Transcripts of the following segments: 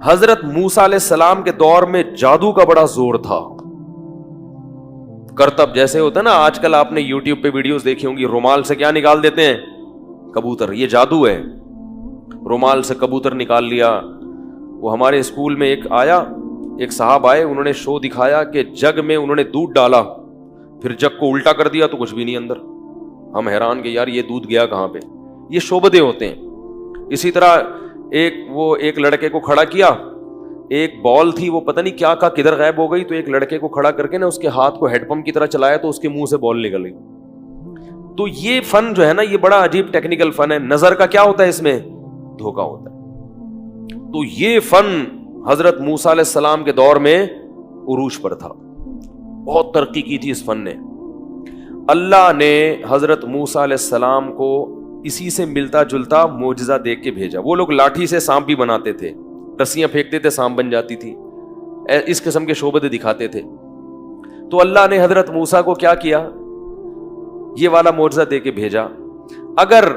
حضرت موسیٰ علیہ السلام کے دور میں جادو کا بڑا زور تھا. کرتب جیسے ہوتا ہے نا, آج کل آپ نے یوٹیوب پہ ویڈیوز دیکھی ہوں گی, رومال سے کیا نکال دیتے ہیں؟ کبوتر. یہ جادو ہے, رومال سے کبوتر نکال لیا. وہ ہمارے اسکول میں ایک صاحب آئے, انہوں نے شو دکھایا کہ جگ میں انہوں نے دودھ ڈالا, پھر جگ کو الٹا کر دیا تو کچھ بھی نہیں اندر. ہم حیران کہ یار یہ دودھ گیا کہاں پہ. یہ شعبدے ہوتے ہیں. اسی طرح ایک لڑکے کو کھڑا کیا, ایک بال تھی وہ پتہ نہیں کیا کدھر غائب ہو گئی, تو ایک لڑکے کو کھڑا کر کے نا اس کے ہاتھ کو ہیڈ پمپ کی طرح چلایا تو اس کے منہ سے بال نکل گئی. تو یہ فن جو ہے نا, یہ بڑا عجیب ٹیکنیکل فن ہے. نظر کا کیا ہوتا ہے اس میں؟ دھوکا ہوتا ہے. تو یہ فن حضرت موسیٰ علیہ السلام کے دور میں عروج پر تھا, بہت ترقی کی تھی اس فن نے. اللہ نے حضرت موسیٰ علیہ السلام کو اسی سے ملتا جلتا معجزہ دیکھ کے بھیجا. وہ لوگ لاٹھی سے سانپ بھی بناتے تھے, رسیاں پھینکتے تھے سانپ بن جاتی تھی, اس قسم کے شعبدے دکھاتے تھے. تو اللہ نے حضرت موسیٰ کو کیا کیا؟ یہ والا معجزہ دے کے بھیجا. اگر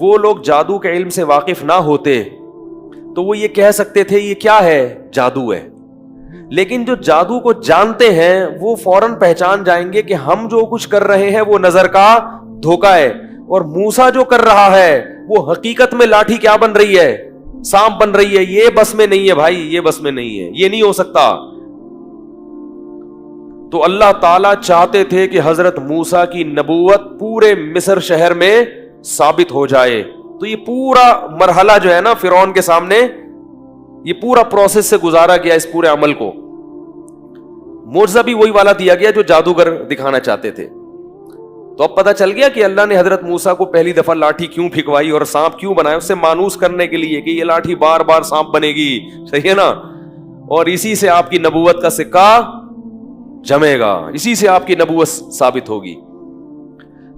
وہ لوگ جادو کے علم سے واقف نہ ہوتے تو وہ یہ کہہ سکتے تھے یہ کیا ہے؟ جادو ہے. لیکن جو جادو کو جانتے ہیں وہ فوراً پہچان جائیں گے کہ ہم جو کچھ کر رہے ہیں وہ نظر کا دھوکا ہے, اور موسیٰ جو کر رہا ہے وہ حقیقت میں لاٹھی کیا بن رہی ہے؟ سانپ بن رہی ہے. یہ بس میں نہیں ہے بھائی, یہ بس میں نہیں ہے, یہ نہیں ہو سکتا. تو اللہ تعالیٰ چاہتے تھے کہ حضرت موسیٰ کی نبوت پورے مصر شہر میں ثابت ہو جائے. تو یہ پورا مرحلہ جو ہے نا فرعون کے سامنے, یہ پورا پروسیس سے گزارا گیا اس پورے عمل کو. معجزہ بھی وہی والا دیا گیا جو جادوگر دکھانا چاہتے تھے. تو اب پتہ چل گیا کہ اللہ نے حضرت موسیٰ کو پہلی دفعہ لاٹھی کیوں پھکوائی اور سانپ کیوں بنایا, اس سے مانوس کرنے کے لیے کہ یہ لاٹھی بار بار سانپ بنے گی. صحیح ہے نا؟ اور اسی سے آپ کی نبوت کا سکہ جمے گا, اسی سے آپ کی نبوت ثابت ہوگی.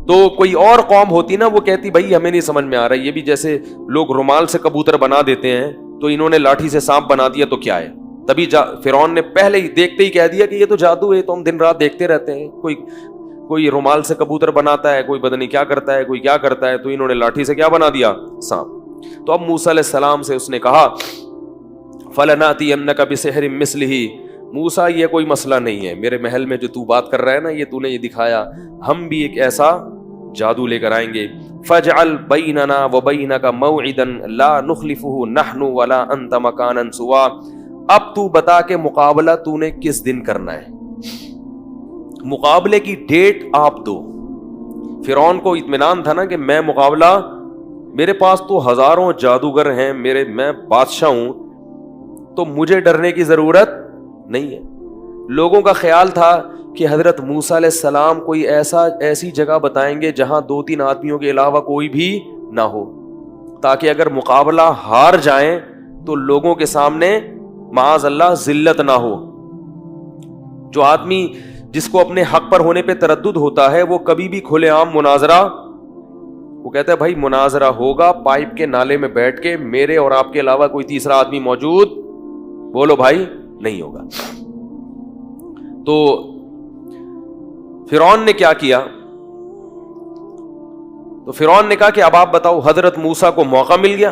تو کوئی اور قوم ہوتی نا, وہ کہتی بھائی ہمیں نہیں سمجھ میں آ رہا, یہ بھی جیسے لوگ رومال سے کبوتر بنا دیتے ہیں تو انہوں نے لاٹھی سے سانپ بنا دیا تو کیا ہے. تبھی فرعون نے پہلے ہی دیکھتے ہی کہہ دیا کہ یہ تو جادو ہے, تو ہم دن رات دیکھتے رہتے ہیں. کوئی رومال سے کبوتر بناتا ہے, کوئی بدنی کیا کرتا ہے, کوئی کیا کرتا ہے, تو انہوں نے لاٹھی سے کیا بنا دیا؟ سانپ. تو اب موسیٰ علیہ السلام سے اس نے کہا فَلَنَأْتِيَنَّكَ بِسِحْرٍ مِثْلِهِ, موسیٰ یہ کوئی مسئلہ نہیں ہے, میرے محل میں جو تو بات کر رہا ہے نا, یہ تو نے یہ دکھایا, ہم بھی ایک ایسا جادو لے کر آئیں گے. فَاجْعَلْ بَيْنَنَا وَبَيْنَكَ مَوْعِدًا لَا نُخْلِفُهُ نَحْنُ وَلَا أَنْتَ مَكَانًا سُوًى, اب تو بتا کہ مقابلہ تو نے کس دن کرنا ہے, مقابلے کی ڈیٹ آپ دو. فرعون کو اطمینان تھا نا کہ میں مقابلہ, میرے پاس تو ہزاروں جادوگر ہیں, میں بادشاہ ہوں, تو مجھے ڈرنے کی ضرورت نہیں ہے. لوگوں کا خیال تھا کہ حضرت موسیٰ علیہ السلام کوئی ایسی جگہ بتائیں گے جہاں 2-3 آدمیوں کے علاوہ کوئی بھی نہ ہو, تاکہ اگر مقابلہ ہار جائیں تو لوگوں کے سامنے معاذ اللہ ذلت نہ ہو. جو آدمی جس کو اپنے حق پر ہونے پہ تردد ہوتا ہے وہ کبھی بھی کھلے عام مناظرہ, وہ کہتا ہے بھائی مناظرہ ہوگا پائپ کے نالے میں بیٹھ کے, میرے اور آپ کے علاوہ کوئی تیسرا آدمی موجود, بولو بھائی, نہیں ہوگا. تو فرعون نے کیا کیا؟ تو فرعون نے کہا کہ اب آپ بتاؤ. حضرت موسیٰ کو موقع مل گیا,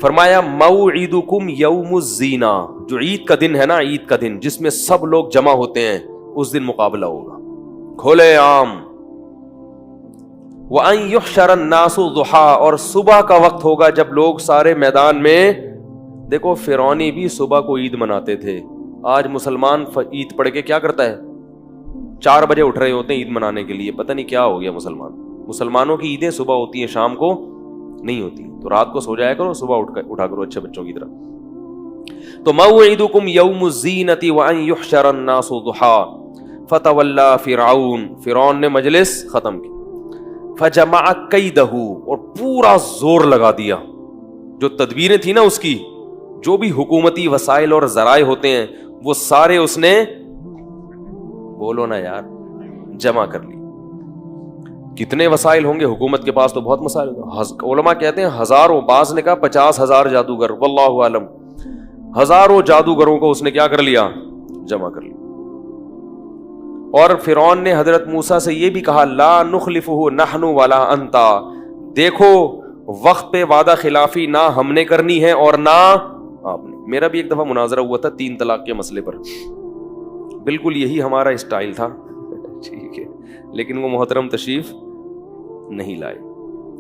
فرمایا موعدکم یوم الزینہ, جو عید کا دن ہے نا, عید کا دن جس میں سب لوگ جمع ہوتے ہیں, اس دن مقابلہ ہوگا کھلے عام. وَأَن يُحْشَرَ النَّاسُ ضُحًى, اور صبح کا وقت ہوگا جب لوگ سارے میدان میں. دیکھو فرعونی بھی صبح کو عید مناتے تھے, آج مسلمان عید پڑھ کے کیا کرتا ہے, 4 بجے اٹھ رہے ہوتے ہیں عید منانے کے لیے. پتہ نہیں کیا ہو گیا مسلمانوں کی عیدیں صبح ہوتی ہیں, شام کو نہیں ہوتی. تو رات کو سو جایا کرو, صبح اٹھا کرو اچھے بچوں کی طرح. تو موعدکم یوم الزینۃ وان یحشر الناس ضحیٰ فتولی فرعون, فرعون نے مجلس ختم کی. فجمع کیدہ, اور پورا زور لگا دیا, جو تدبیریں تھیں نا اس کی, جو بھی حکومتی وسائل اور ذرائع ہوتے ہیں وہ سارے اس نے, بولو نا یار, جمع کر لی. کتنے وسائل ہوں گے حکومت کے پاس؟ تو بہت مسائل ہوں گے. علماء کہتے ہیں ہزاروں, بعض نے کہا 50,000 جادوگر, واللہ عالم. ہزاروں جادوگروں کو اس نے کیا کر لیا؟ جمع کر لیا. اور فرعون نے حضرت موسیٰ سے یہ بھی کہا لا نخلفہ نحن ولا انتا, دیکھو وقت پہ وعدہ خلافی نہ ہم نے کرنی ہے اور نہ آپ نے. میرا بھی ایک دفعہ مناظرہ ہوا تھا 3 طلاق کے مسئلے پر, بالکل یہی ہمارا اسٹائل تھا, ٹھیک ہے, لیکن وہ محترم تشریف نہیں لائے.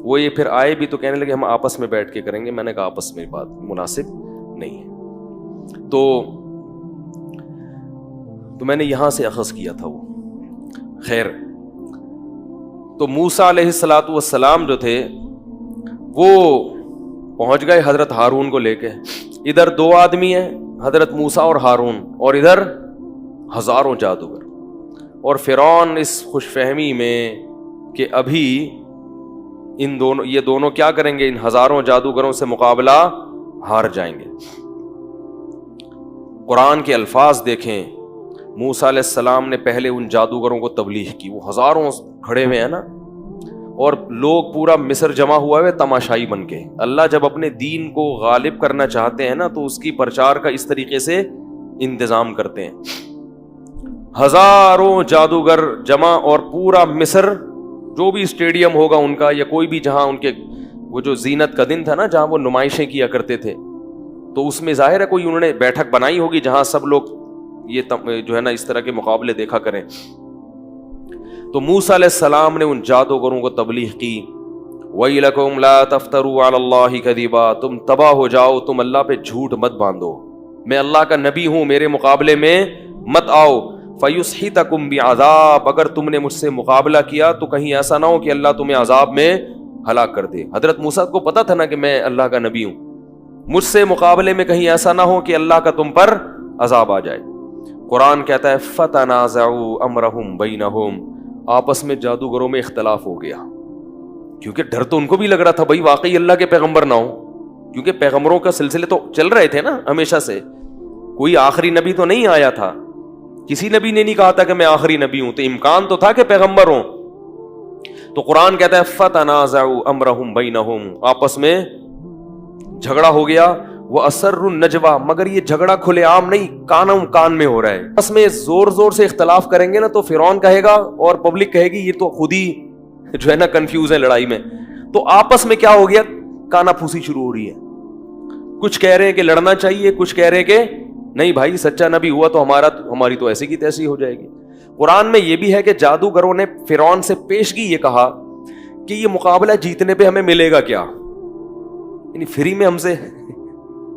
وہ یہ پھر آئے بھی تو کہنے لگے ہم آپس میں بیٹھ کے کریں گے. میں نے کہا آپس میں بات مناسب نہیں ہے. تو میں نے یہاں سے اخذ کیا تھا وہ. خیر, تو موسیٰ علیہ الصلوۃ والسلام جو تھے وہ پہنچ گئے حضرت ہارون کو لے کے. ادھر 2 آدمی ہیں, حضرت موسیٰ اور ہارون, اور ادھر ہزاروں جادوگر. اور فرعون اس خوش فہمی میں کہ ابھی یہ دونوں کیا کریں گے, ان ہزاروں جادوگروں سے مقابلہ ہار جائیں گے. قرآن کے الفاظ دیکھیں, موسیٰ علیہ السلام نے پہلے ان جادوگروں کو تبلیغ کی. وہ ہزاروں کھڑے ہوئے ہیں نا, اور لوگ پورا مصر جمع ہوا ہوئے تماشائی بن کے. اللہ جب اپنے دین کو غالب کرنا چاہتے ہیں نا تو اس کی پرچار کا اس طریقے سے انتظام کرتے ہیں. ہزاروں جادوگر جمع, اور پورا مصر جو بھی اسٹیڈیم ہوگا ان کا, یا کوئی بھی جہاں ان کے وہ جو زینت کا دن تھا نا جہاں وہ نمائشیں کیا کرتے تھے, تو اس میں ظاہر ہے کوئی انہوں نے بیٹھک بنائی ہوگی جہاں سب لوگ یہ جو ہے نا اس طرح کے مقابلے دیکھا کریں. تو موسیٰ علیہ السلام نے ان جادوگروں کو تبلیغ کی, وَيْلَكُمْ لَا تَفْتَرُوا عَلَى اللَّهِ كَذِبًا, تم تباہ ہو جاؤ, تم اللہ پہ جھوٹ مت باندھو, میں اللہ کا نبی ہوں, میرے مقابلے میں مت آؤ. فَيُسْحِتَكُمْ بِعَذَابٍ, اگر تم نے مجھ سے مقابلہ کیا تو کہیں ایسا نہ ہو کہ اللہ تمہیں عذاب میں ہلاک کر دے. حضرت موسیٰ کو پتا تھا نا کہ میں اللہ کا نبی ہوں, مجھ سے مقابلے میں کہیں ایسا نہ ہو کہ اللہ کا تم پر عذاب آ جائے. قرآن کہتا ہے فَتَنَازَعُوا أَمْرَهُمْ بَيْنَهُمْ, آپس میں جادوگروں میں اختلاف ہو گیا, کیونکہ ڈر تو ان کو بھی لگ رہا تھا بھائی واقعی اللہ کے پیغمبر نہ ہو, کیونکہ پیغمبروں کا سلسلے تو چل رہے تھے نا ہمیشہ سے, کوئی آخری نبی تو نہیں آیا تھا, کسی نبی نے نہیں کہا تھا کہ میں آخری نبی ہوں, تو امکان تو تھا کہ پیغمبر ہوں. تو قرآن کہتا ہے فَتَنَازَعُوا أَمْرَهُمْ بَيْنَهُمْ, آپس میں جھگڑا ہو گیا. وَأَسَرُّوا النَّجْوَىٰ, مگر یہ جھگڑا کھلے عام نہیں, کان میں ہو رہا ہے. آپس میں زور زور سے اختلاف کریں گے نا تو فرعون کہے گا اور پبلک کہے گی یہ تو خود ہی جو ہے نا کنفیوز ہے لڑائی میں. تو آپس میں کیا ہو گیا, کانا پھوسی شروع ہو رہی ہے. کچھ کہہ رہے ہیں کہ لڑنا چاہیے, کچھ کہہ رہے ہیں کہ نہیں بھائی سچا نبی ہوا تو ہماری تو ایسی کی تیسی ہو جائے گی. قرآن میں یہ بھی ہے کہ جادوگروں نے فرعون سے پیشگی یہ کہا کہ یہ مقابلہ جیتنے پہ ہمیں ملے گا کیا, یعنی فری میں ہم سے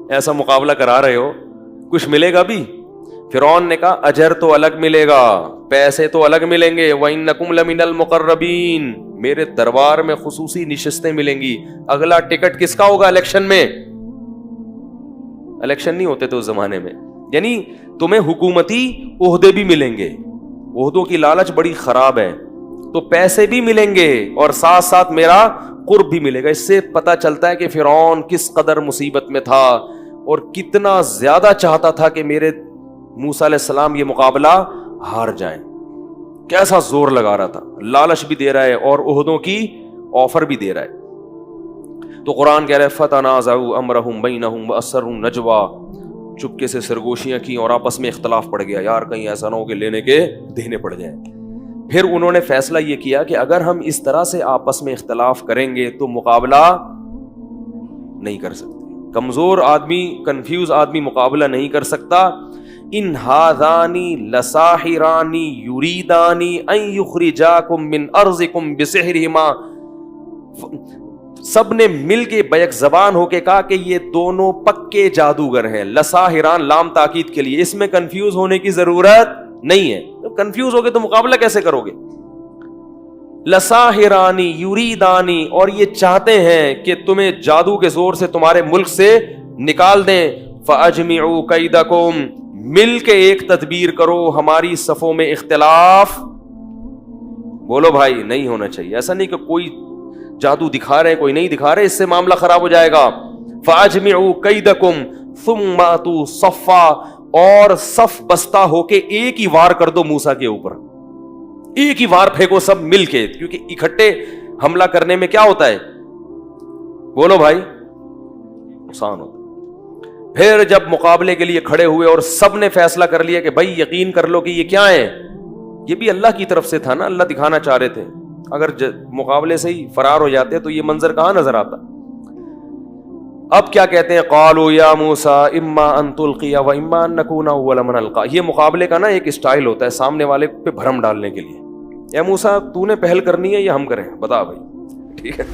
ایسا مقابلہ کرا رہے ہو, کچھ ملے گا بھی؟ فرعون نے کہا اجر تو الگ ملے گا, پیسے تو الگ ملیں گے. وَإِنَّكُمْ لَمِنَ الْمُقَرَّبِينَ, میرے دربار میں خصوصی نشستیں ملیں گی. اگلا ٹکٹ کس کا ہوگا الیکشن میں؟ الیکشن نہیں ہوتے تو اس زمانے میں, یعنی تمہیں حکومتی عہدے بھی ملیں گے. عہدوں کی لالچ بڑی خراب ہے, تو پیسے بھی ملیں گے اور ساتھ ساتھ میرا قرب بھی ملے گا. اس سے پتہ چلتا ہے کہ فرعون کس قدر مصیبت میں تھا اور کتنا زیادہ چاہتا تھا کہ میرے موسیٰ علیہ السلام یہ مقابلہ ہار جائیں. کیسا زور لگا رہا تھا, لالچ بھی دے رہا ہے اور عہدوں کی آفر بھی دے رہا ہے. تو قرآن کہہ رہا ہے فَتَنَازَعُوا أَمْرَهُمْ بَيْنَهُمْ وَأَسَرُّوا النَّجْوَىٰ, چپکے سے سرگوشیاں کی اور آپس میں اختلاف پڑ گیا, یار کہیں ایسا نہ ہو کہ لینے کے دینے پڑ جائیں. پھر انہوں نے فیصلہ یہ کیا کہ اگر ہم اس طرح سے آپس میں اختلاف کریں گے تو مقابلہ نہیں کر سکتے. کمزور آدمی, کنفیوز آدمی مقابلہ نہیں کر سکتا. ان ہذانی لساحرانی یریدانی ان یخرجاکم من ارضکم بسحرہما, سب نے مل کے بیک زبان ہو کے کہا کہ یہ دونوں پکے جادوگر ہیں. لساحران لام تاکید کے لیے, اس میں کنفیوز ہونے کی ضرورت نہیں ہے. کنفیوز ہوگے تو مقابلہ کیسے کرو گے؟ لساحرانی یریدانی, اور یہ چاہتے ہیں کہ تمہیں جادو کے زور سے تمہارے ملک سے نکال دیں. فاجمعوا کیدکم, مل کے ایک تدبیر کرو, ہماری صفوں میں اختلاف. بولو بھائی نہیں ہونا چاہیے. ایسا نہیں کہ کوئی جادو دکھا رہے کوئی نہیں دکھا رہے, اس سے معاملہ خراب ہو جائے گا. فاجمعوا کیدکم ثم اتوا صفا, اور صف بستہ ہو کے ایک ہی وار کر دو موسیٰ کے اوپر, ایک ہی وار پھینکو سب مل کے, کیونکہ اکٹھے حملہ کرنے میں کیا ہوتا ہے؟ بولو بھائی نقصان ہوتا. پھر جب مقابلے کے لیے کھڑے ہوئے اور سب نے فیصلہ کر لیا کہ بھائی یقین کر لو کہ یہ کیا ہے, یہ بھی اللہ کی طرف سے تھا نا, اللہ دکھانا چاہ رہے تھے. اگر مقابلے سے ہی فرار ہو جاتے تو یہ منظر کہاں نظر آتا. اب کیا کہتے ہیں؟ قالوا یا موسیٰ اما ان تلقی و اما ان نکون اول من القا. یہ مقابلے کا نا ایک اسٹائل ہوتا ہے سامنے والے پہ بھرم ڈالنے کے لیے. اے موسیٰ تو نے پہل کرنی ہے یا ہم کریں؟ بتا بھائی. ٹھیک ہے,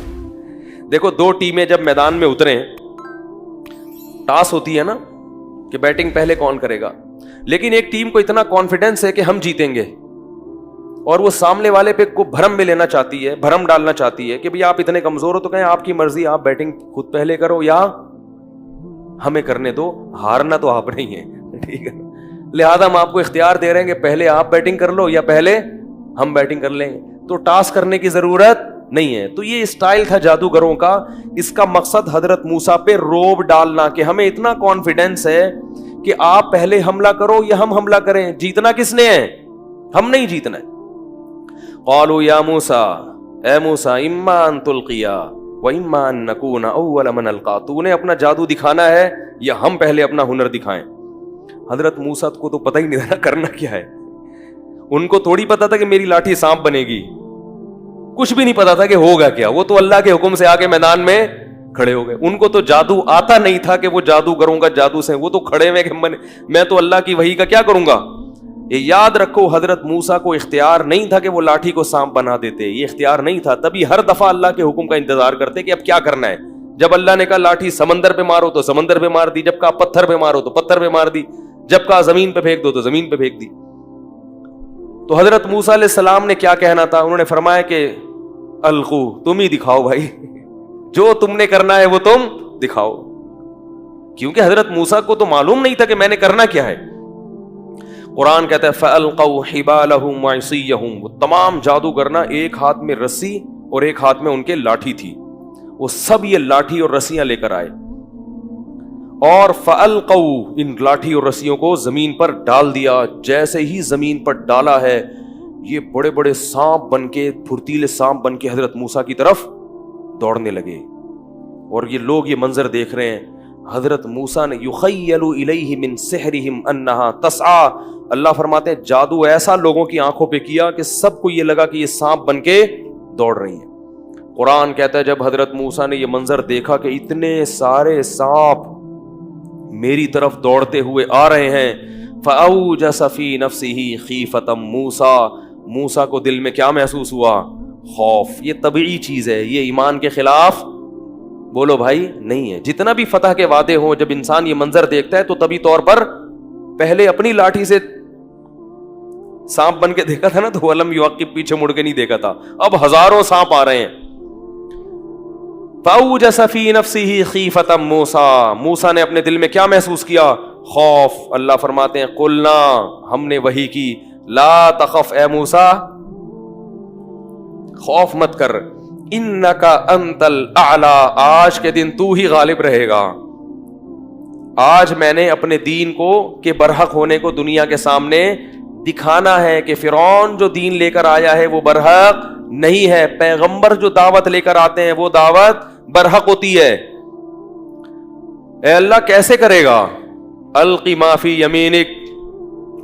دیکھو دو ٹیمیں جب میدان میں اتریں, ٹاس ہوتی ہے نا کہ بیٹنگ پہلے کون کرے گا, لیکن ایک ٹیم کو اتنا کانفیڈنس ہے کہ ہم جیتیں گے, اور وہ سامنے والے پہ کو بھرم میں لینا چاہتی ہے, بھرم ڈالنا چاہتی ہے کہ بھئی آپ اتنے کمزور ہو تو کہیں آپ کی مرضی, آپ بیٹنگ خود پہلے کرو یا ہمیں کرنے دو, ہارنا تو آپ نہیں ہے. ٹھیک ہے, لہذا ہم آپ کو اختیار دے رہے ہیں کہ پہلے آپ بیٹنگ کر لو یا پہلے ہم بیٹنگ کر لیں, تو ٹاس کرنے کی ضرورت نہیں ہے. تو یہ اسٹائل تھا جادوگروں کا. اس کا مقصد حضرت موسیٰ پہ روب ڈالنا کہ ہمیں اتنا کانفیڈنس ہے کہ آپ پہلے حملہ کرو یا ہم حملہ کریں, جیتنا کس نے ہے؟ ہم نہیں جیتنا ہے. قالوا یا موسیٰ, اے موسیٰ اما ان تلقیا و اما ان نکون اول من القا. تو نے اپنا جادو دکھانا ہے یا ہم پہلے اپنا ہنر دکھائیں؟ حضرت موسیٰ کو تو پتہ ہی نہیں تھا کرنا کیا ہے. ان کو تھوڑی پتا تھا کہ میری لاٹھی سانپ بنے گی, کچھ بھی نہیں پتا تھا کہ ہوگا کیا. وہ تو اللہ کے حکم سے آگے میدان میں کھڑے ہو گئے. ان کو تو جادو آتا نہیں تھا کہ وہ جادوگروں کا جادو سے, وہ تو کھڑے ہوئے کہ میں تو اللہ کی وحی کا کیا کروں گا. یہ یاد رکھو, حضرت موسیٰ کو اختیار نہیں تھا کہ وہ لاٹھی کو سانپ بنا دیتے, یہ اختیار نہیں تھا. تبھی ہر دفعہ اللہ کے حکم کا انتظار کرتے کہ اب کیا کرنا ہے. جب اللہ نے کہا لاٹھی سمندر پہ مارو تو سمندر پہ مار دی, جب کہا پتھر پہ مارو تو پتھر پہ مار دی, جب کہا زمین پہ پھینک دو تو زمین پہ پھینک دی. تو حضرت موسیٰ علیہ السلام نے کیا کہنا تھا؟ انہوں نے فرمایا کہ القو, تم ہی دکھاؤ بھائی, جو تم نے کرنا ہے وہ تم دکھاؤ. کیونکہ حضرت موسیٰ کو تو معلوم نہیں تھا کہ میں نے کرنا کیا ہے. قرآن کہتا ہے فَأَلْقَوْا حِبَالَهُمْ وَعِصِيَّهُمْ, وہ تمام جادوگر نا ایک ہاتھ میں رسی اور ایک ہاتھ میں ان کے لاٹھی تھی, وہ سب یہ لاٹھی اور رسیاں لے کر آئے, اور فَأَلْقَوْا, ان لاٹھی اور رسیوں کو زمین پر ڈال دیا. جیسے ہی زمین پر ڈالا ہے, یہ بڑے بڑے سانپ بن کے, پھرتیلے سانپ بن کے حضرت موسیٰ کی طرف دوڑنے لگے. اور یہ لوگ یہ منظر دیکھ رہے ہیں. حضرت موسیٰ نے یخیل الیہ من سحرہم انہا تسعی, اللہ فرماتے ہیں جادو ایسا لوگوں کی آنکھوں پہ کیا کہ سب کو یہ لگا کہ یہ سانپ بن کے دوڑ رہی ہیں. قرآن کہتا ہے جب حضرت موسیٰ نے یہ منظر دیکھا کہ اتنے سارے سانپ میری طرف دوڑتے ہوئے آ رہے ہیں, فأوجس فی نفسہ خیفۃ موسیٰ, موسیٰ کو دل میں کیا محسوس ہوا؟ خوف. یہ طبیعی چیز ہے, یہ ایمان کے خلاف بولو بھائی نہیں ہے. جتنا بھی فتح کے وعدے ہوں, جب انسان یہ منظر دیکھتا ہے تو طبی طور پر پہلے اپنی لاٹھی سے سانپ بن کے دیکھا تھا نا, تو علم یعقب پیچھے مڑ کے نہیں دیکھا تھا. اب ہزاروں سانپ آ رہے ہیں. فأوجس فی نفسہ خیفۃ موسیٰ, موسیٰ نے اپنے دل میں کیا محسوس کیا؟ خوف. اللہ فرماتے ہیں قلنا, ہم نے وحی کی, لا تخف اے موسیٰ, خوف مت کر, انکا انت الاعلی, آج کے دن تو ہی غالب رہے گا. آج میں نے اپنے دین کو کہ برحق ہونے کو دنیا کے سامنے دکھانا ہے کہ فرعون جو دین لے کر آیا ہے وہ برحق نہیں ہے. پیغمبر جو دعوت لے کر آتے ہیں وہ دعوت برحق ہوتی ہے. اے اللہ کیسے کرے گا؟ القی ما فی یمینک,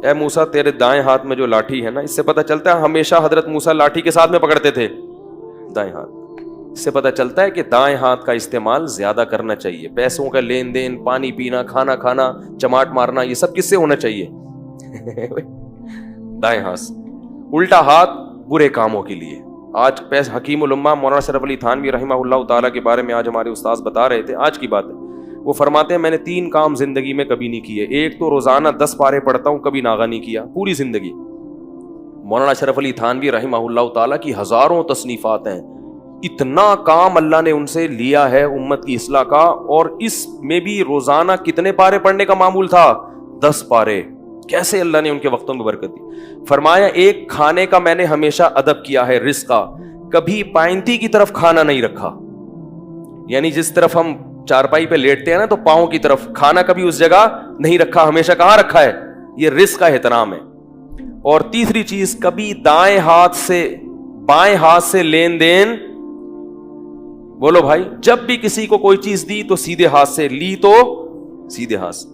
اے موسیٰ تیرے دائیں ہاتھ میں جو لاٹھی ہے نا, اس سے پتہ چلتا ہے ہمیشہ حضرت موسیٰ لاٹھی کے ساتھ میں پکڑتے تھے دائیں ہاتھ. اس سے پتہ چلتا ہے کہ دائیں ہاتھ کا استعمال زیادہ کرنا چاہیے. پیسوں کا لین دین, پانی پینا, کھانا کھانا, چماٹ مارنا, یہ سب کس سے ہونا چاہیے؟ دائیں ہاتھ. الٹا ہاتھ برے کاموں کے لیے. آج حکیم الامہ مولانا اشرف علی تھانوی رحمہ اللہ تعالیٰ کے بارے میں آج ہمارے استاذ بتا رہے تھے, آج کی بات ہے. وہ فرماتے ہیں میں نے 3 کام زندگی میں کبھی نہیں کیے. ایک تو روزانہ 10 پارے پڑھتا ہوں, کبھی ناغہ نہیں کیا پوری زندگی. مولانا اشرف علی تھانوی رحمہ اللہ تعالیٰ کی ہزاروں تصنیفات ہیں, اتنا کام اللہ نے ان سے لیا ہے امت کی اصلاح کا. اور اس میں بھی روزانہ کتنے پارے پڑھنے کا معمول تھا؟ 10 پارے. کیسے اللہ نے ان کے وقتوں میں برکت دی. فرمایا ایک کھانے کا میں نے ہمیشہ ادب کیا ہے, رزق کا, کبھی پائنتی کی طرف کھانا نہیں رکھا. یعنی جس طرف ہم چارپائی پہ لیٹتے ہیں نا, تو پاؤں کی طرف کھانا کبھی اس جگہ نہیں رکھا, ہمیشہ کہاں رکھا ہے؟ یہ رزق کا احترام ہے. اور تیسری چیز, کبھی دائیں ہاتھ سے بائیں ہاتھ سے لین دین. بولو بھائی, جب بھی کسی کو کوئی چیز دی تو سیدھے ہاتھ سے لی, تو سیدھے ہاتھ سے.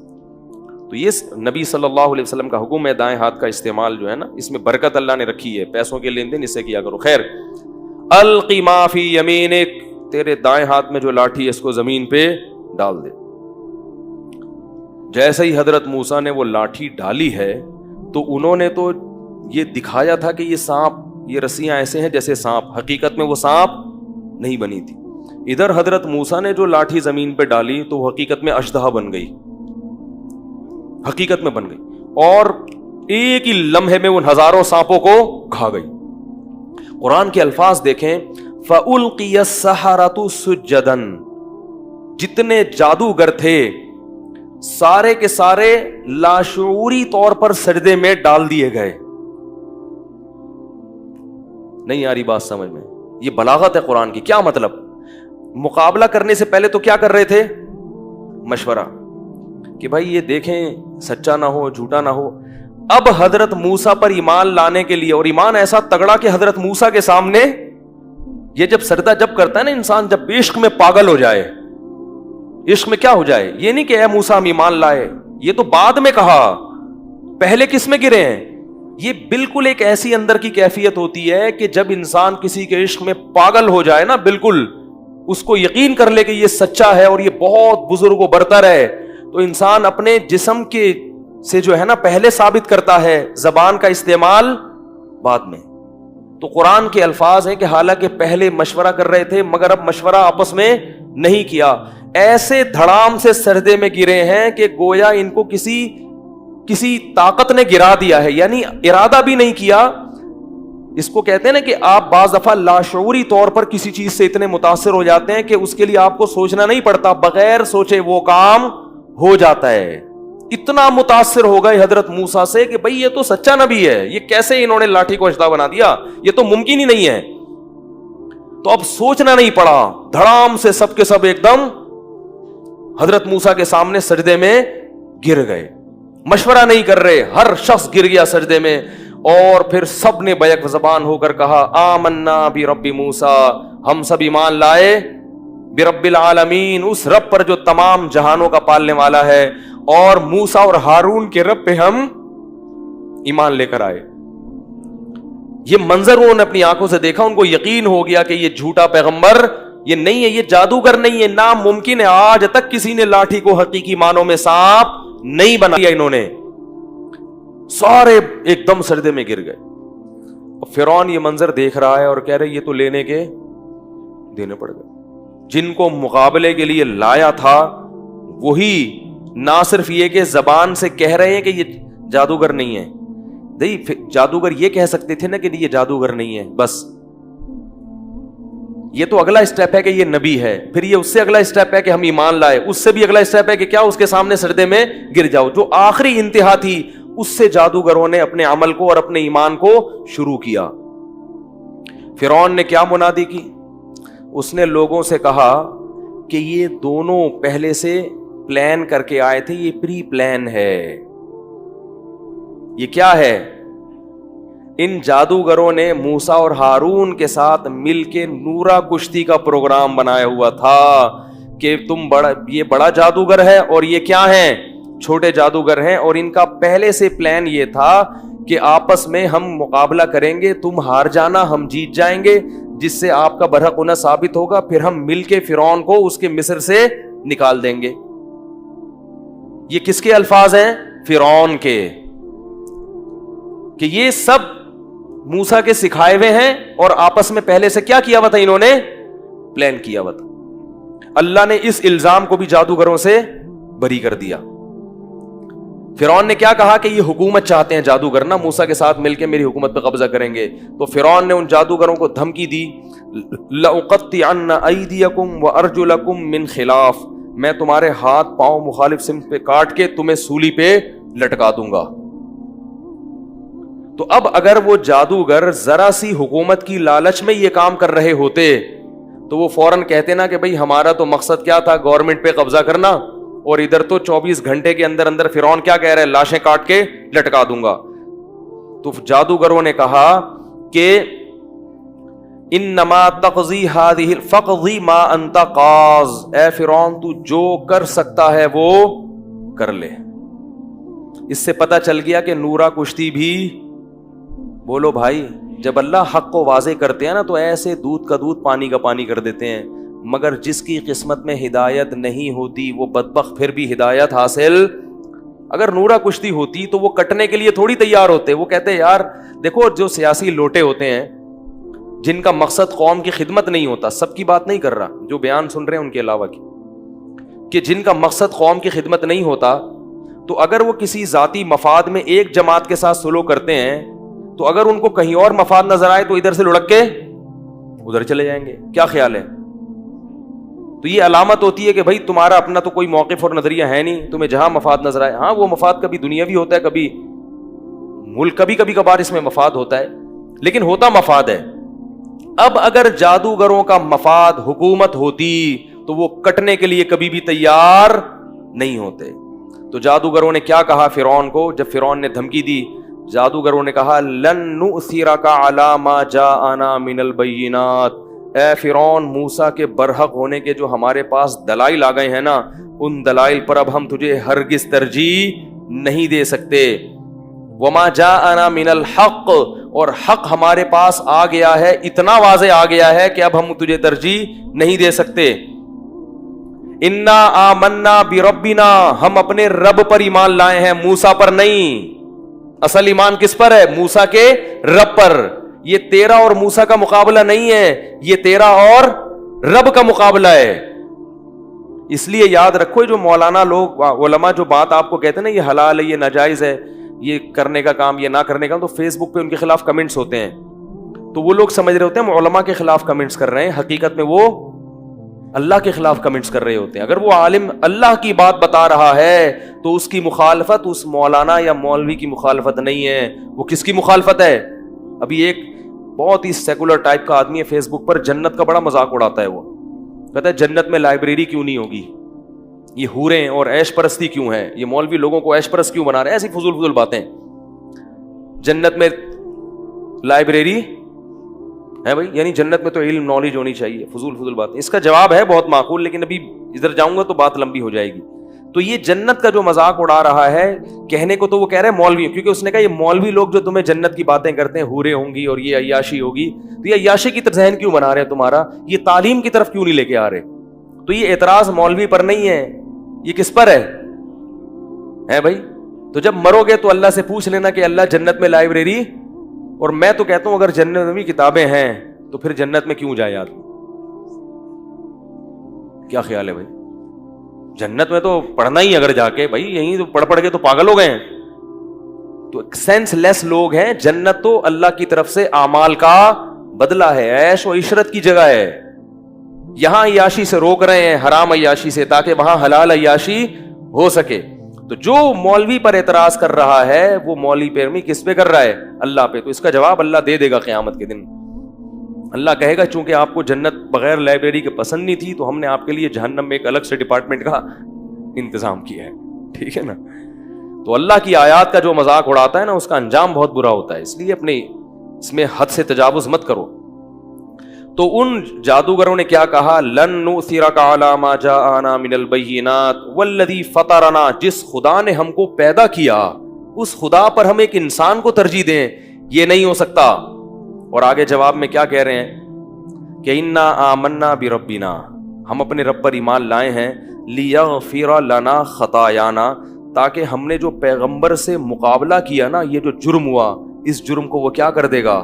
تو یہ نبی صلی اللہ علیہ وسلم کا حکم ہے, دائیں ہاتھ کا استعمال جو ہے نا, اس میں برکت اللہ نے رکھی ہے. پیسوں کے لین دین اس سے کیا کرو. خیر, القی ما فی یمینک, تیرے دائیں ہاتھ میں جو لاٹھی ہے اس کو زمین پہ ڈال دے. جیسے ہی حضرت موسیٰ نے وہ لاٹھی ڈالی ہے تو انہوں نے تو یہ دکھایا تھا کہ یہ سانپ، یہ رسیاں ایسے ہیں جیسے سانپ، حقیقت میں وہ سانپ نہیں بنی تھی. ادھر حضرت موسیٰ نے جو لاٹھی زمین پہ ڈالی تو وہ حقیقت میں اژدہا بن گئی، حقیقت میں بن گئی، اور ایک ہی لمحے میں ان ہزاروں سانپوں کو کھا گئی. قرآن کے الفاظ دیکھیں، فَأُلْقِيَ السَّحَرَةُ سُجَّدًا، جتنے جادوگر تھے سارے کے سارے لاشعوری طور پر سجدے میں ڈال دیے گئے. نہیں آ رہی بات سمجھ میں؟ یہ بلاغت ہے قرآن کی. کیا مطلب؟ مقابلہ کرنے سے پہلے تو کیا کر رہے تھے؟ مشورہ کہ بھائی یہ دیکھیں سچا نہ ہو، جھوٹا نہ ہو. اب حضرت موسیٰ پر ایمان لانے کے لیے، اور ایمان ایسا تگڑا کہ حضرت موسیٰ کے سامنے یہ جب سجدہ جب کرتا ہے نا انسان، جب عشق میں پاگل ہو جائے، عشق میں کیا ہو جائے، یہ نہیں کہ اے موسیٰ ہم ایمان لائے، یہ تو بعد میں کہا، پہلے کس میں گرے ہیں. یہ بالکل ایک ایسی اندر کی کیفیت ہوتی ہے کہ جب انسان کسی کے عشق میں پاگل ہو جائے نا، بالکل اس کو یقین کر لے کہ یہ سچا ہے اور یہ بہت بزرگ و برتر ہے، تو انسان اپنے جسم کے سے جو ہے نا پہلے ثابت کرتا ہے، زبان کا استعمال بعد میں. تو قرآن کے الفاظ ہیں کہ حالانکہ پہلے مشورہ کر رہے تھے مگر اب مشورہ آپس میں نہیں کیا، ایسے دھڑام سے سجدے میں گرے ہیں کہ گویا ان کو کسی طاقت نے گرا دیا ہے، یعنی ارادہ بھی نہیں کیا. اس کو کہتے ہیں نا کہ آپ بعض دفعہ لاشعوری طور پر کسی چیز سے اتنے متاثر ہو جاتے ہیں کہ اس کے لیے آپ کو سوچنا نہیں پڑتا، بغیر سوچے وہ کام ہو جاتا ہے. اتنا متاثر ہو گئے حضرت موسیٰ سے کہ بھئی یہ تو سچا نبی ہے، یہ کیسے انہوں نے لاٹھی کو اژدہا بنا دیا، یہ تو ممکن ہی نہیں ہے. تو اب سوچنا نہیں پڑا، دھڑام سے سب کے سب ایک دم حضرت موسیٰ کے سامنے سجدے میں گر گئے. مشورہ نہیں کر رہے، ہر شخص گر گیا سجدے میں، اور پھر سب نے بیک زبان ہو کر کہا آمنا برب موسیٰ، ہم سب ایمان لائے برب العالمین، اس رب پر جو تمام جہانوں کا پالنے والا ہے، اور موسیٰ اور ہارون کے رب پہ ہم ایمان لے کر آئے. یہ منظر انہوں نے اپنی آنکھوں سے دیکھا، ان کو یقین ہو گیا کہ یہ جھوٹا پیغمبر یہ نہیں ہے، یہ جادوگر نہیں ہے، ناممکن ہے. آج تک کسی نے لاٹھی کو حقیقی معنوں میں سانپ نہیں بنایا. انہوں نے سارے ایک دم سجدے میں گر گئے. فرعون یہ منظر دیکھ رہا ہے اور کہہ رہے یہ تو لینے کے دینے پڑ گئے. جن کو مقابلے کے لیے لایا تھا وہی نہ صرف یہ کہ زبان سے کہہ رہے ہیں کہ یہ جادوگر نہیں ہے. جادوگر یہ کہہ سکتے تھے نا کہ یہ جادوگر نہیں ہے، بس یہ تو اگلا اسٹیپ ہے کہ یہ نبی ہے، پھر یہ اس سے اگلا اسٹیپ ہے کہ ہم ایمان لائے، اس سے بھی اگلا اسٹیپ ہے کہ کیا اس کے سامنے سجدے میں گر جاؤ. جو آخری انتہا تھی اس سے جادوگروں نے اپنے عمل کو اور اپنے ایمان کو شروع کیا. فرعون نے کیا منادی کی؟ اس نے لوگوں سے کہا کہ یہ دونوں پہلے سے پلان کر کے آئے تھے، یہ پری پلان ہے. یہ کیا ہے؟ ان جادوگروں نے موسیٰ اور ہارون کے ساتھ مل کے نورا کشتی کا پروگرام بنایا ہوا تھا کہ یہ بڑا جادوگر ہے اور یہ کیا ہیں؟ چھوٹے جادوگر ہیں. اور ان کا پہلے سے پلان یہ تھا کہ آپس میں ہم مقابلہ کریں گے، تم ہار جانا ہم جیت جائیں گے، جس سے آپ کا برحق ہونا ثابت ہوگا، پھر ہم مل کے فرعون کو اس کے مصر سے نکال دیں گے. یہ کس کے الفاظ ہیں؟ فرعون کے، کہ یہ سب موسیٰ کے سکھائے ہوئے ہیں اور آپس میں پہلے سے کیا کیا ہوا تھا؟ انہوں نے پلان کیا ہوا تھا. اللہ نے اس الزام کو بھی جادوگروں سے بری کر دیا. فرعون نے کیا کہا کہ یہ حکومت چاہتے ہیں جادوگر نا، موسیٰ کے ساتھ مل کے میری حکومت پہ قبضہ کریں گے. تو فرعون نے ان جادوگروں کو دھمکی دی، لَأُقَطِّعَنَّ أَيْدِيَكُمْ وَأَرْجُلَكُمْ مِنْ خِلَافٍ، میں تمہارے ہاتھ پاؤں مخالف سمت پہ کاٹ کے تمہیں سولی پہ لٹکا دوں گا. تو اب اگر وہ جادوگر ذرا سی حکومت کی لالچ میں یہ کام کر رہے ہوتے تو وہ فوراً کہتے نا کہ بھئی ہمارا تو مقصد کیا تھا؟ گورنمنٹ پہ قبضہ کرنا، اور ادھر تو 24 گھنٹے کے اندر اندر فرعون کیا کہہ رہے ہیں؟ لاشیں کاٹ کے لٹکا دوں گا. تو جادوگروں نے کہا کہ انما تقضی هذه فقضی ما انت قاض، اے فرعون تو جو کر سکتا ہے وہ کر لے. اس سے پتہ چل گیا کہ نورا کشتی بھی، بولو بھائی، جب اللہ حق کو واضح کرتے ہیں نا تو ایسے دودھ کا دودھ پانی کا پانی کر دیتے ہیں. مگر جس کی قسمت میں ہدایت نہیں ہوتی وہ بدبخت پھر بھی ہدایت حاصل. اگر نورا کشتی ہوتی تو وہ کٹنے کے لیے تھوڑی تیار ہوتے. وہ کہتے یار دیکھو جو سیاسی لوٹے ہوتے ہیں جن کا مقصد قوم کی خدمت نہیں ہوتا, سب کی بات نہیں کر رہا, جو بیان سن رہے ہیں ان کے علاوہ کی, کہ جن کا مقصد قوم کی خدمت نہیں ہوتا, تو اگر وہ کسی ذاتی مفاد میں ایک جماعت کے ساتھ سلوک کرتے ہیں تو اگر ان کو کہیں اور مفاد نظر آئے تو ادھر سے لڑک کے ادھر چلے جائیں گے. کیا خیال ہے؟ تو یہ علامت ہوتی ہے کہ بھائی تمہارا اپنا تو کوئی موقف اور نظریہ ہے نہیں, تمہیں جہاں مفاد نظر آئے. ہاں وہ مفاد کبھی دنیاوی ہوتا ہے, کبھی ملک, کبھی کبھار اس میں مفاد ہوتا ہے, لیکن ہوتا مفاد ہے. اب اگر جادوگروں کا مفاد حکومت ہوتی تو وہ کٹنے کے لیے کبھی بھی تیار نہیں ہوتے. تو جادوگروں نے کیا کہا فرعون کو جب فرعون نے دھمکی دی؟ جادوگروں نے کہا لن نؤثرک علی ما جاءنا من البینات, اے فرعون موسیٰ کے برحق ہونے کے جو ہمارے پاس دلائل آ گئے ہیں نا, ان دلائل پر اب ہم تجھے ہرگز ترجیح نہیں دے سکتے. وما جاءنا من الحق, اور حق ہمارے پاس آ گیا ہے, اتنا واضح آ گیا ہے کہ اب ہم تجھے ترجیح نہیں دے سکتے. انا آمنا بربنا, ہم اپنے رب پر ایمان لائے ہیں, موسیٰ پر نہیں. اصل ایمان کس پر ہے؟ موسیٰ کے رب پر. یہ تیرا اور موسیٰ کا مقابلہ نہیں ہے, یہ تیرا اور رب کا مقابلہ ہے. اس لیے یاد رکھو جو مولانا لوگ علماء جو بات آپ کو کہتے ہیں نا یہ حلال ہے, یہ ناجائز ہے, یہ کرنے کا کام, یہ نہ کرنے کا, تو فیس بک پہ ان کے خلاف کمنٹس ہوتے ہیں, تو وہ لوگ سمجھ رہے ہوتے ہیں علماء کے خلاف کمنٹس کر رہے ہیں, حقیقت میں وہ اللہ کے خلاف کمنٹس کر رہے ہوتے ہیں. اگر وہ عالم اللہ کی بات بتا رہا ہے تو اس کی مخالفت اس مولانا یا مولوی کی مخالفت نہیں ہے, وہ کس کی مخالفت ہے؟ ابھی ایک بہت ہی سیکولر ٹائپ کا آدمی ہے فیس بک پر, جنت کا بڑا مذاق اڑاتا ہے. وہ کہتا ہے جنت میں لائبریری کیوں نہیں ہوگی, یہ حوریں اور عیش پرستی کیوں ہے, یہ مولوی لوگوں کو عیش پرست کیوں بنا رہے ہیں, ایسی فضول باتیں. جنت میں لائبریری ہے بھائی, یعنی جنت میں تو علم نالج ہونی چاہیے, فضول باتیں. اس کا جواب ہے بہت معقول, لیکن ابھی ادھر جاؤں گا تو بات لمبی ہو جائے گی. تو یہ جنت کا جو مذاق اڑا رہا ہے, کہنے کو تو وہ کہہ رہے ہیں مولوی, کیونکہ اس نے کہا یہ مولوی لوگ جو تمہیں جنت کی باتیں کرتے ہیں, حوریں ہوں گی اور یہ عیاشی ہوگی, تو یہ عیاشی کی طرف ذہن کیوں بنا رہے ہیں تمہارا, یہ تعلیم کی طرف کیوں نہیں لے کے آ رہے؟ تو یہ اعتراض مولوی پر نہیں ہے, یہ کس پر ہے بھائی؟ تو جب مرو گے تو اللہ سے پوچھ لینا کہ اللہ جنت میں لائبریری, اور میں تو کہتا ہوں اگر جنت میں کتابیں ہیں تو پھر جنت میں کیوں جائے آدمی؟ کیا خیال ہے بھائی؟ جنت میں تو پڑھنا ہی اگر جا کے, بھائی یہیں تو پڑھ کے تو پاگل ہو گئے ہیں. تو سینس لیس لوگ ہیں. جنت تو اللہ کی طرف سے اعمال کا بدلہ ہے, عیش و عشرت کی جگہ ہے. یہاں عیاشی سے روک رہے ہیں, حرام عیاشی سے, تاکہ وہاں حلال عیاشی ہو سکے. تو جو مولوی پر اعتراض کر رہا ہے وہ مولوی پیروی کس پہ کر رہا ہے؟ اللہ پہ. تو اس کا جواب اللہ دے دے گا قیامت کے دن. اللہ کہے گا چونکہ آپ کو جنت بغیر لائبریری کے پسند نہیں تھی تو ہم نے آپ کے لیے جہنم میں ایک الگ سے ڈپارٹمنٹ کا انتظام کیا ہے. ٹھیک ہے نا؟ تو اللہ کی آیات کا جو مذاق اڑاتا ہے نا, اس کا انجام بہت برا ہوتا ہے. اس لیے اپنے اس میں حد سے تجاوز مت کرو. تو ان جادوگروں نے کیا کہا؟ لن نؤثرک علی ما جاءنا من البینات والذی فطرنا, جس خدا نے ہم کو پیدا کیا اس خدا پر ہم ایک انسان کو ترجیح دیں, یہ نہیں ہو سکتا. اور آگے جواب میں کیا کہہ رہے ہیں کہ انا آمنا بربنا, ہم اپنے رب پر ایمان لائے ہیں, لیغفر لنا خطایانا, تاکہ ہم نے جو پیغمبر سے مقابلہ کیا نا, یہ جو جرم ہوا, اس جرم کو وہ کیا کر دے گا؟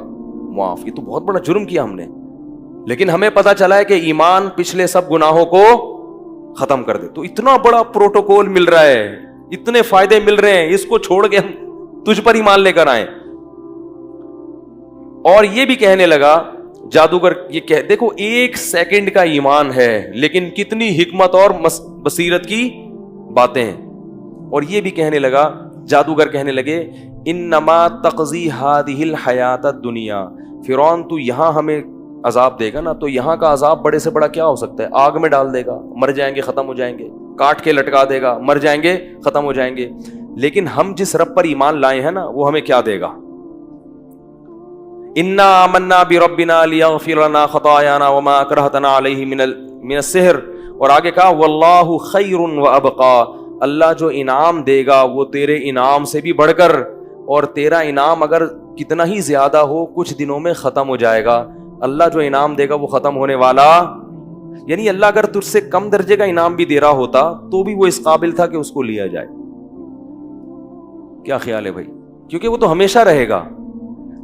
معاف. یہ تو بہت بڑا جرم کیا ہم نے, لیکن ہمیں پتا چلا ہے کہ ایمان پچھلے سب گناہوں کو ختم کر دے. تو اتنا بڑا پروٹوکول مل رہا ہے, اتنے فائدے مل رہے ہیں, اس کو چھوڑ کے ہم تجھ پر ایمان لے کر آئے. اور یہ بھی کہنے لگا جادوگر, یہ دیکھو 1 سیکنڈ کا ایمان ہے لیکن کتنی حکمت اور بصیرت کی باتیں ہیں. اور یہ بھی کہنے لگا, جادوگر کہنے لگے انما تقضی هذه الحیات الدنیا, فرعون تو یہاں ہمیں عذاب دے گا نا, تو یہاں کا عذاب بڑے سے بڑا کیا ہو سکتا ہے؟ آگ میں ڈال دے گا, مر جائیں گے, ختم ہو جائیں گے. کاٹ کے لٹکا دے گا, مر جائیں گے, ختم ہو جائیں گے. لیکن ہم جس رب پر ایمان لائے ہیں نا, وہ ہمیں کیا دے گا؟ انا آمنا بربنا لیغفر لنا خطایانا وما اکرہتنا علیہ من السحر. اور آگے کہا واللہ خیر وابقا, اللہ جو انعام دے گا وہ تیرے انعام سے بھی بڑھ کر, اور تیرا انعام اگر کتنا ہی زیادہ ہو کچھ دنوں میں ختم ہو جائے گا. اللہ جو انعام دے گا وہ ختم ہونے والا یعنی اللہ اگر تجھ سے کم درجے کا انعام بھی دے رہا ہوتا تو بھی وہ اس قابل تھا کہ اس کو لیا جائے. کیا خیال ہے بھائی؟ کیونکہ وہ تو ہمیشہ رہے گا,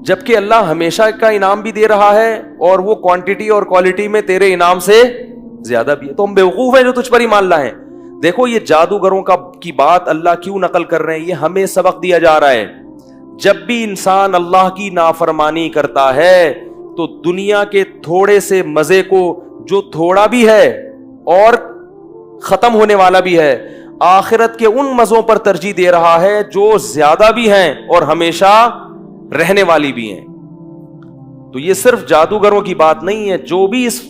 جبکہ اللہ ہمیشہ کا انعام بھی دے رہا ہے اور وہ کوانٹٹی اور کوالٹی میں تیرے انعام سے زیادہ بھی ہے. تو ہم بیوقوف ہیں جو تجھ پر ایمان لائیں. دیکھو یہ جادوگروں کی بات اللہ کیوں نقل کر رہے ہیں, یہ ہمیں سبق دیا جا رہا ہے. جب بھی انسان اللہ کی نافرمانی کرتا ہے تو دنیا کے تھوڑے سے مزے کو, جو تھوڑا بھی ہے اور ختم ہونے والا بھی ہے, آخرت کے ان مزوں پر ترجیح دے رہا ہے جو زیادہ بھی ہیں اور ہمیشہ رہنے والی بھی ہیں. تو یہ صرف جادوگروں کی بات نہیں ہے, جو بھی اس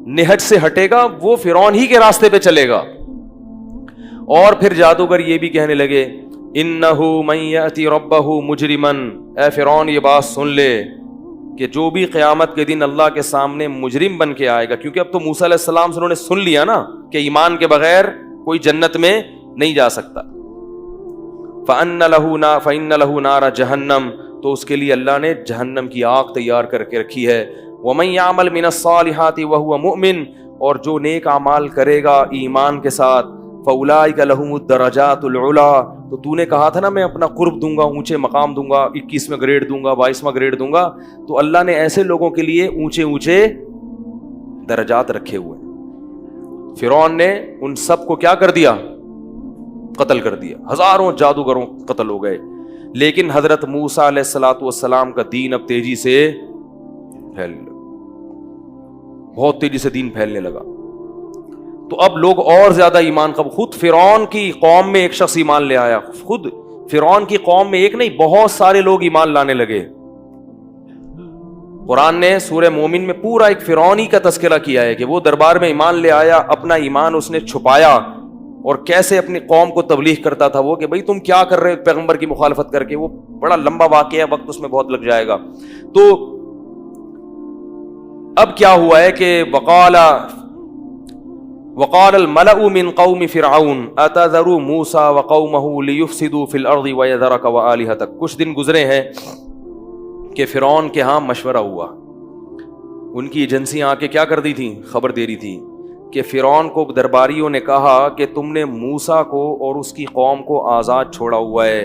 نہج سے ہٹے گا وہ فرعون ہی کے راستے پہ چلے گا. اور پھر جادوگر یہ بھی کہنے لگے انہو من یأتی ربہ مجرمن, اے فرعون یہ بات سن لے کہ جو بھی قیامت کے دن اللہ کے سامنے مجرم بن کے آئے گا, کیونکہ اب تو موسیٰ علیہ السلام سے انہوں نے سن لیا نا کہ ایمان کے بغیر کوئی جنت میں نہیں جا سکتا. فَإِنَّ لَهُ نَارَ جَهَنَّمَ, تو اس کے لیے اللہ نے جہنم کی آگ تیار کر کے رکھی ہے. وَمَن يَعْمَلْ مِنَ الصَّالِحَاتِ وَهُوَ مُؤْمِنٌ, اور جو نیک اعمال کرے گا ایمان کے ساتھ, فَأُولَٰئِكَ لَهُمُ الدَّرَجَاتُ الْعُلَىٰ, تو تو نے کہا تھا نا میں اپنا قرب دوں گا, اونچے مقام دوں گا, 21واں گریڈ دوں گا, 22واں گریڈ دوں گا, تو اللہ نے ایسے لوگوں کے لیے اونچے اونچے درجات رکھے ہوئے. فرعون نے ان سب کو کیا کر دیا؟ قتل کر دیا. ہزاروں جادوگروں قتل ہو گئے. لیکن حضرت موسیٰ علیہ الصلوۃ والسلام کا دین اب تیزی سے پھیلنے لگا, بہت تیزی سے دین پھیلنے لگا. تو اب لوگ اور زیادہ ایمان خود فرعون کی قوم میں ایک شخص ایمان لے آیا, خود فرعون کی قوم میں ایک نہیں بہت سارے لوگ ایمان لانے لگے. قرآن نے سورہ مومن میں پورا ایک فرعونی کا تذکرہ کیا ہے کہ وہ دربار میں ایمان لے آیا, اپنا ایمان اس نے چھپایا اور کیسے اپنی قوم کو تبلیغ کرتا تھا وہ کہ بھئی تم کیا کر رہے ہو پیغمبر کی مخالفت کر کے. وہ بڑا لمبا واقعہ ہے, وقت اس میں بہت لگ جائے گا. تو اب کیا ہوا ہے کہ وقال الملأ من قوم فرعون اتذر موسى وقومه ليفسدوا في الارض ويذرك والهتك. کچھ دن گزرے ہیں کہ فرعون کے ہاں مشورہ ہوا, ان کی ایجنسیاں آ کے کیا کر دی تھی, خبر دے رہی تھی کہ فرعون کو درباریوں نے کہا کہ تم نے موسیٰ کو اور اس کی قوم کو آزاد چھوڑا ہوا ہے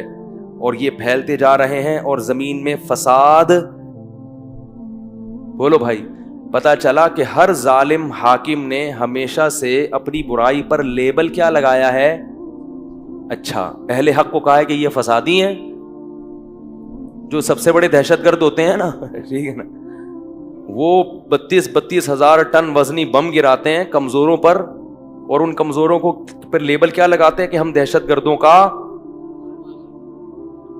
اور یہ پھیلتے جا رہے ہیں اور زمین میں فساد. بولو بھائی, پتا چلا کہ ہر ظالم حاکم نے ہمیشہ سے اپنی برائی پر لیبل کیا لگایا ہے, اچھا اہل حق کو کہا ہے کہ یہ فسادی ہیں, جو سب سے بڑے دہشت گرد ہوتے ہیں نا, ٹھیک ہے نا, وہ 32 ہزار ٹن وزنی بم گراتے ہیں کمزوروں پر, اور ان کمزوروں کو پھر لیبل کیا لگاتے ہیں کہ ہم دہشت گردوں کا,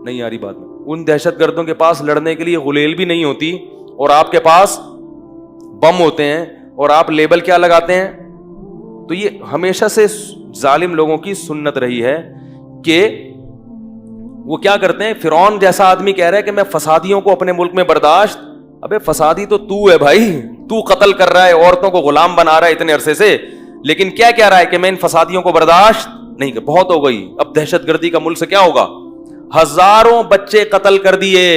نہیں آ رہی بات میں, ان دہشت گردوں کے پاس لڑنے کے لیے غلیل بھی نہیں ہوتی اور آپ کے پاس بم ہوتے ہیں اور آپ لیبل کیا لگاتے ہیں. تو یہ ہمیشہ سے ظالم لوگوں کی سنت رہی ہے کہ وہ کیا کرتے ہیں, فرعون جیسا آدمی کہہ رہا ہے کہ میں فسادیوں کو اپنے ملک میں برداشت, ابے فسادی تو ہے بھائی, تو قتل کر رہا ہے, عورتوں کو غلام بنا رہا ہے اتنے عرصے سے, لیکن کیا کہہ رہا ہے کہ میں ان فسادیوں کو برداشت نہیں, بہت ہو گئی, اب دہشت گردی کا ملک سے کیا ہوگا. ہزاروں بچے قتل کر دیے,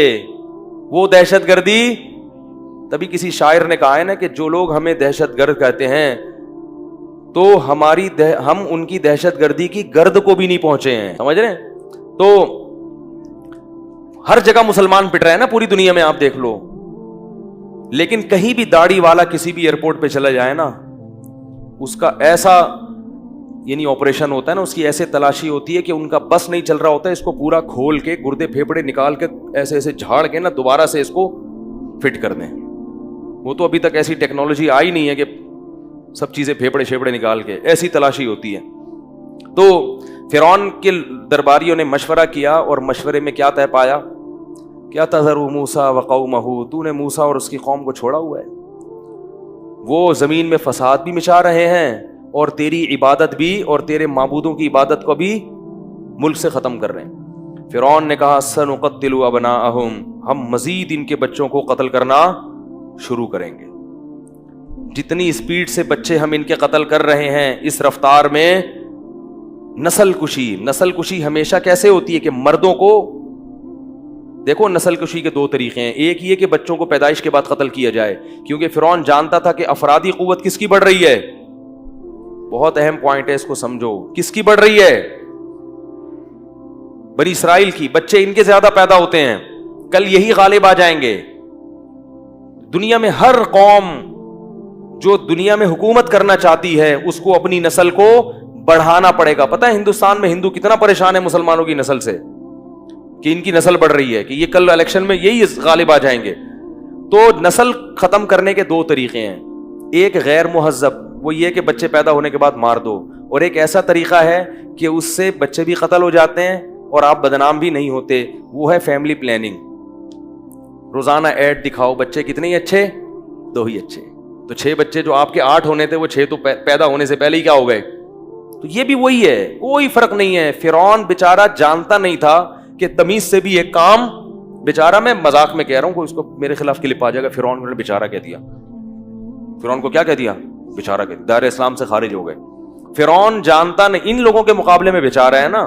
وہ دہشت گردی. تبھی کسی شاعر نے کہا ہے نا کہ جو لوگ ہمیں دہشت گرد کہتے ہیں تو ہم ان کی دہشت گردی کی گرد کو بھی نہیں پہنچے ہیں, سمجھ رہے ہیں. تو ہر جگہ مسلمان پٹ رہے ہیں نا پوری دنیا میں, آپ دیکھ لو, لیکن کہیں بھی داڑھی والا کسی بھی ایئرپورٹ پہ چلا جائے نا, اس کا ایسا یعنی آپریشن ہوتا ہے نا, اس کی ایسے تلاشی ہوتی ہے کہ ان کا بس نہیں چل رہا ہوتا ہے, اس کو پورا کھول کے گردے پھیپڑے نکال کے ایسے ایسے جھاڑ کے نا دوبارہ سے اس کو فٹ کر دیں. وہ تو ابھی تک ایسی ٹیکنالوجی آئی نہیں ہے کہ سب چیزیں پھیپڑے شیپڑے نکال کے, ایسی تلاشی ہوتی ہے. تو فرعون کے درباریوں نے مشورہ کیا اور مشورے میں کیا طے پایا, کیا تذر موسیٰ وقومہ, تو نے موسیٰ اور اس کی قوم کو چھوڑا ہوا ہے, وہ زمین میں فساد بھی مچا رہے ہیں اور تیری عبادت بھی اور تیرے معبودوں کی عبادت کو بھی ملک سے ختم کر رہے ہیں. فرعون نے کہا سنقتل ابناءہم, ہم مزید ان کے بچوں کو قتل کرنا شروع کریں گے. جتنی اسپیڈ سے بچے ہم ان کے قتل کر رہے ہیں, اس رفتار میں نسل کشی ہمیشہ کیسے ہوتی ہے کہ مردوں کو دیکھو نسل کشی کے دو طریقے ہیں. ایک یہ کہ بچوں کو پیدائش کے بعد قتل کیا جائے, کیونکہ فرعون جانتا تھا کہ افرادی قوت کس کی بڑھ رہی ہے. بہت اہم پوائنٹ ہے, اس کو سمجھو. کس کی بڑھ رہی ہے؟ بنی اسرائیل کی. بچے ان کے زیادہ پیدا ہوتے ہیں, کل یہی غالب آ جائیں گے. دنیا میں ہر قوم جو دنیا میں حکومت کرنا چاہتی ہے اس کو اپنی نسل کو بڑھانا پڑے گا. پتہ ہے ہندوستان میں ہندو کتنا پریشان ہے مسلمانوں کی نسل سے, کہ ان کی نسل بڑھ رہی ہے, کہ یہ کل الیکشن میں یہی غالب آ جائیں گے. تو نسل ختم کرنے کے دو طریقے ہیں. ایک غیر مہذب, وہ یہ کہ بچے پیدا ہونے کے بعد مار دو, اور ایک ایسا طریقہ ہے کہ اس سے بچے بھی قتل ہو جاتے ہیں اور آپ بدنام بھی نہیں ہوتے, وہ ہے فیملی پلاننگ. روزانہ ایڈ دکھاؤ, بچے کتنے ہی اچھے, 2 ہی اچھے. تو 6 بچے جو آپ کے 8 ہونے تھے وہ 6 تو پیدا ہونے سے پہلے ہی کیا ہو گئے. تو یہ بھی وہی ہے, کوئی فرق نہیں ہے. فرعون بیچارہ جانتا نہیں تھا کہ تمیز سے بھی ایک کام, بیچارہ میں مذاق میں کہہ رہا ہوں, کوئی اس کو میرے خلاف کلپ آ جائے گا, فرعون نے بیچارہ کہہ دیا. فرعون کو کیا کہہ دیا؟ بیچارہ کہہ دیا, دائرہ اسلام سے خارج ہو گئے. فرعون جانتا نہیں, ان لوگوں کے مقابلے میں بیچارہ ہے نا.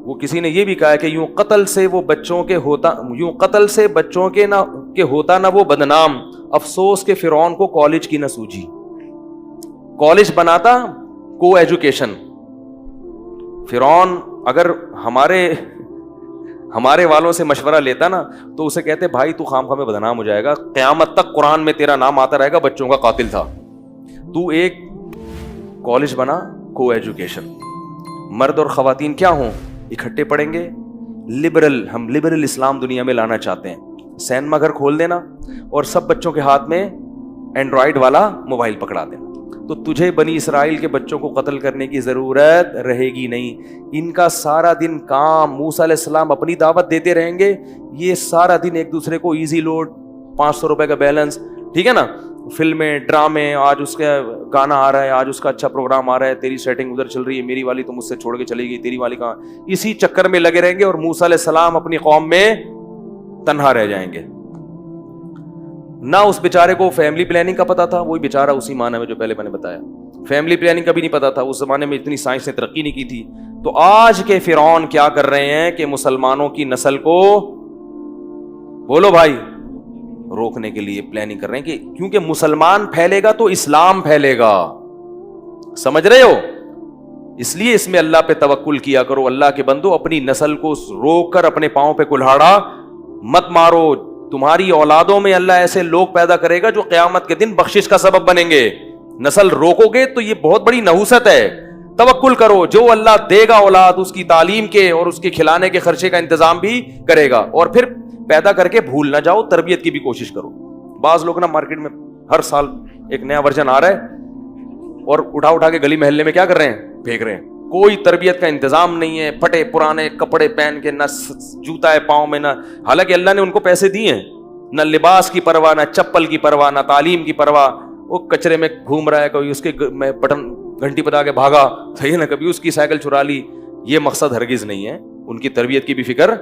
وہ کسی نے یہ بھی کہا کہ یوں قتل سے وہ بچوں کے ہوتا, یوں قتل سے بچوں کے نہ کہ ہوتا نہ وہ بدنام, افسوس کہ فرعون کو کالج کی نہ سوجی. کالج بناتا کو ایجوکیشن. فرعون اگر ہمارے والوں سے مشورہ لیتا نا تو اسے کہتے بھائی تو خام خواہ میں بدنام ہو جائے گا, قیامت تک قرآن میں تیرا نام آتا رہے گا بچوں کا قاتل تھا. تو ایک کالج بنا, کو ایجوکیشن, مرد اور خواتین کیا ہوں, اکٹھے پڑھیں گے. لبرل, ہم لبرل اسلام دنیا میں لانا چاہتے ہیں. سینما گھر کھول دینا اور سب بچوں کے ہاتھ میں اینڈرائڈ والا موبائل پکڑا دینا, تو تجھے بنی اسرائیل کے بچوں کو قتل کرنے کی ضرورت رہے گی نہیں. ان کا سارا دن کام, موسیٰ علیہ السلام اپنی دعوت دیتے رہیں گے, یہ سارا دن ایک دوسرے کو ایزی لوڈ, 500 روپے کا بیلنس, ٹھیک ہے نا, فلمیں, ڈرامے, آج اس کا گانا آ رہا ہے, آج اس کا اچھا پروگرام آ رہا ہے, تیری سیٹنگ ادھر چل رہی ہے, میری والی تو مجھ سے چھوڑ کے چلی گئی, تیری والی کہاں, اسی چکر میں لگے رہیں گے, اور موسیٰ علیہ السلام اپنی قوم میں تنہا رہ جائیں گے. نہ اس بیچارے کو فیملی پلاننگ کا پتا تھا, وہی بیچارہ اسی معنی میں جو پہلے میں نے بتایا, فیملی پلاننگ کا بھی نہیں پتا تھا. اس زمانے میں اتنی سائنس نے ترقی نہیں کی تھی. تو آج کے فرعون کیا کر رہے ہیں کہ مسلمانوں کی نسل کو, بولو بھائی, روکنے کے لیے پلاننگ کر رہے ہیں, کہ کیونکہ مسلمان پھیلے گا تو اسلام پھیلے گا. سمجھ رہے ہو؟ اس لیے اس میں اللہ پہ توکل کیا کرو. اللہ کے بندو, اپنی نسل کو روک کر اپنے پاؤں پہ کلہاڑا مت مارو. تمہاری اولادوں میں اللہ ایسے لوگ پیدا کرے گا جو قیامت کے دن بخشش کا سبب بنیں گے. نسل روکو گے تو یہ بہت بڑی نحوست ہے. توکل کرو, جو اللہ دے گا اولاد, اس کی تعلیم کے اور اس کے کھلانے کے خرچے کا انتظام بھی کرے گا. اور پھر پیدا کر کے بھول نہ جاؤ, تربیت کی بھی کوشش کرو. بعض لوگ نا مارکیٹ میں ہر سال ایک نیا ورژن آ رہا ہے اور اٹھا کے گلی محلے میں کیا کر رہے ہیں, پھینک رہے ہیں. کوئی تربیت کا انتظام نہیں ہے, پھٹے پرانے کپڑے پہن کے, نہ جوتا ہے پاؤں میں, نہ, حالانکہ اللہ نے ان کو پیسے دیے ہیں, نہ لباس کی پرواہ, نہ چپل کی پرواہ, نہ تعلیم کی پرواہ. وہ کچرے میں گھوم رہا ہے, کوئی اس کے میں بٹن گھنٹی بتا کے بھاگا, صحیح نا, کبھی اس کی سائیکل چرا لی. یہ مقصد ہرگز نہیں ہے. ان کی تربیت کی بھی فکر,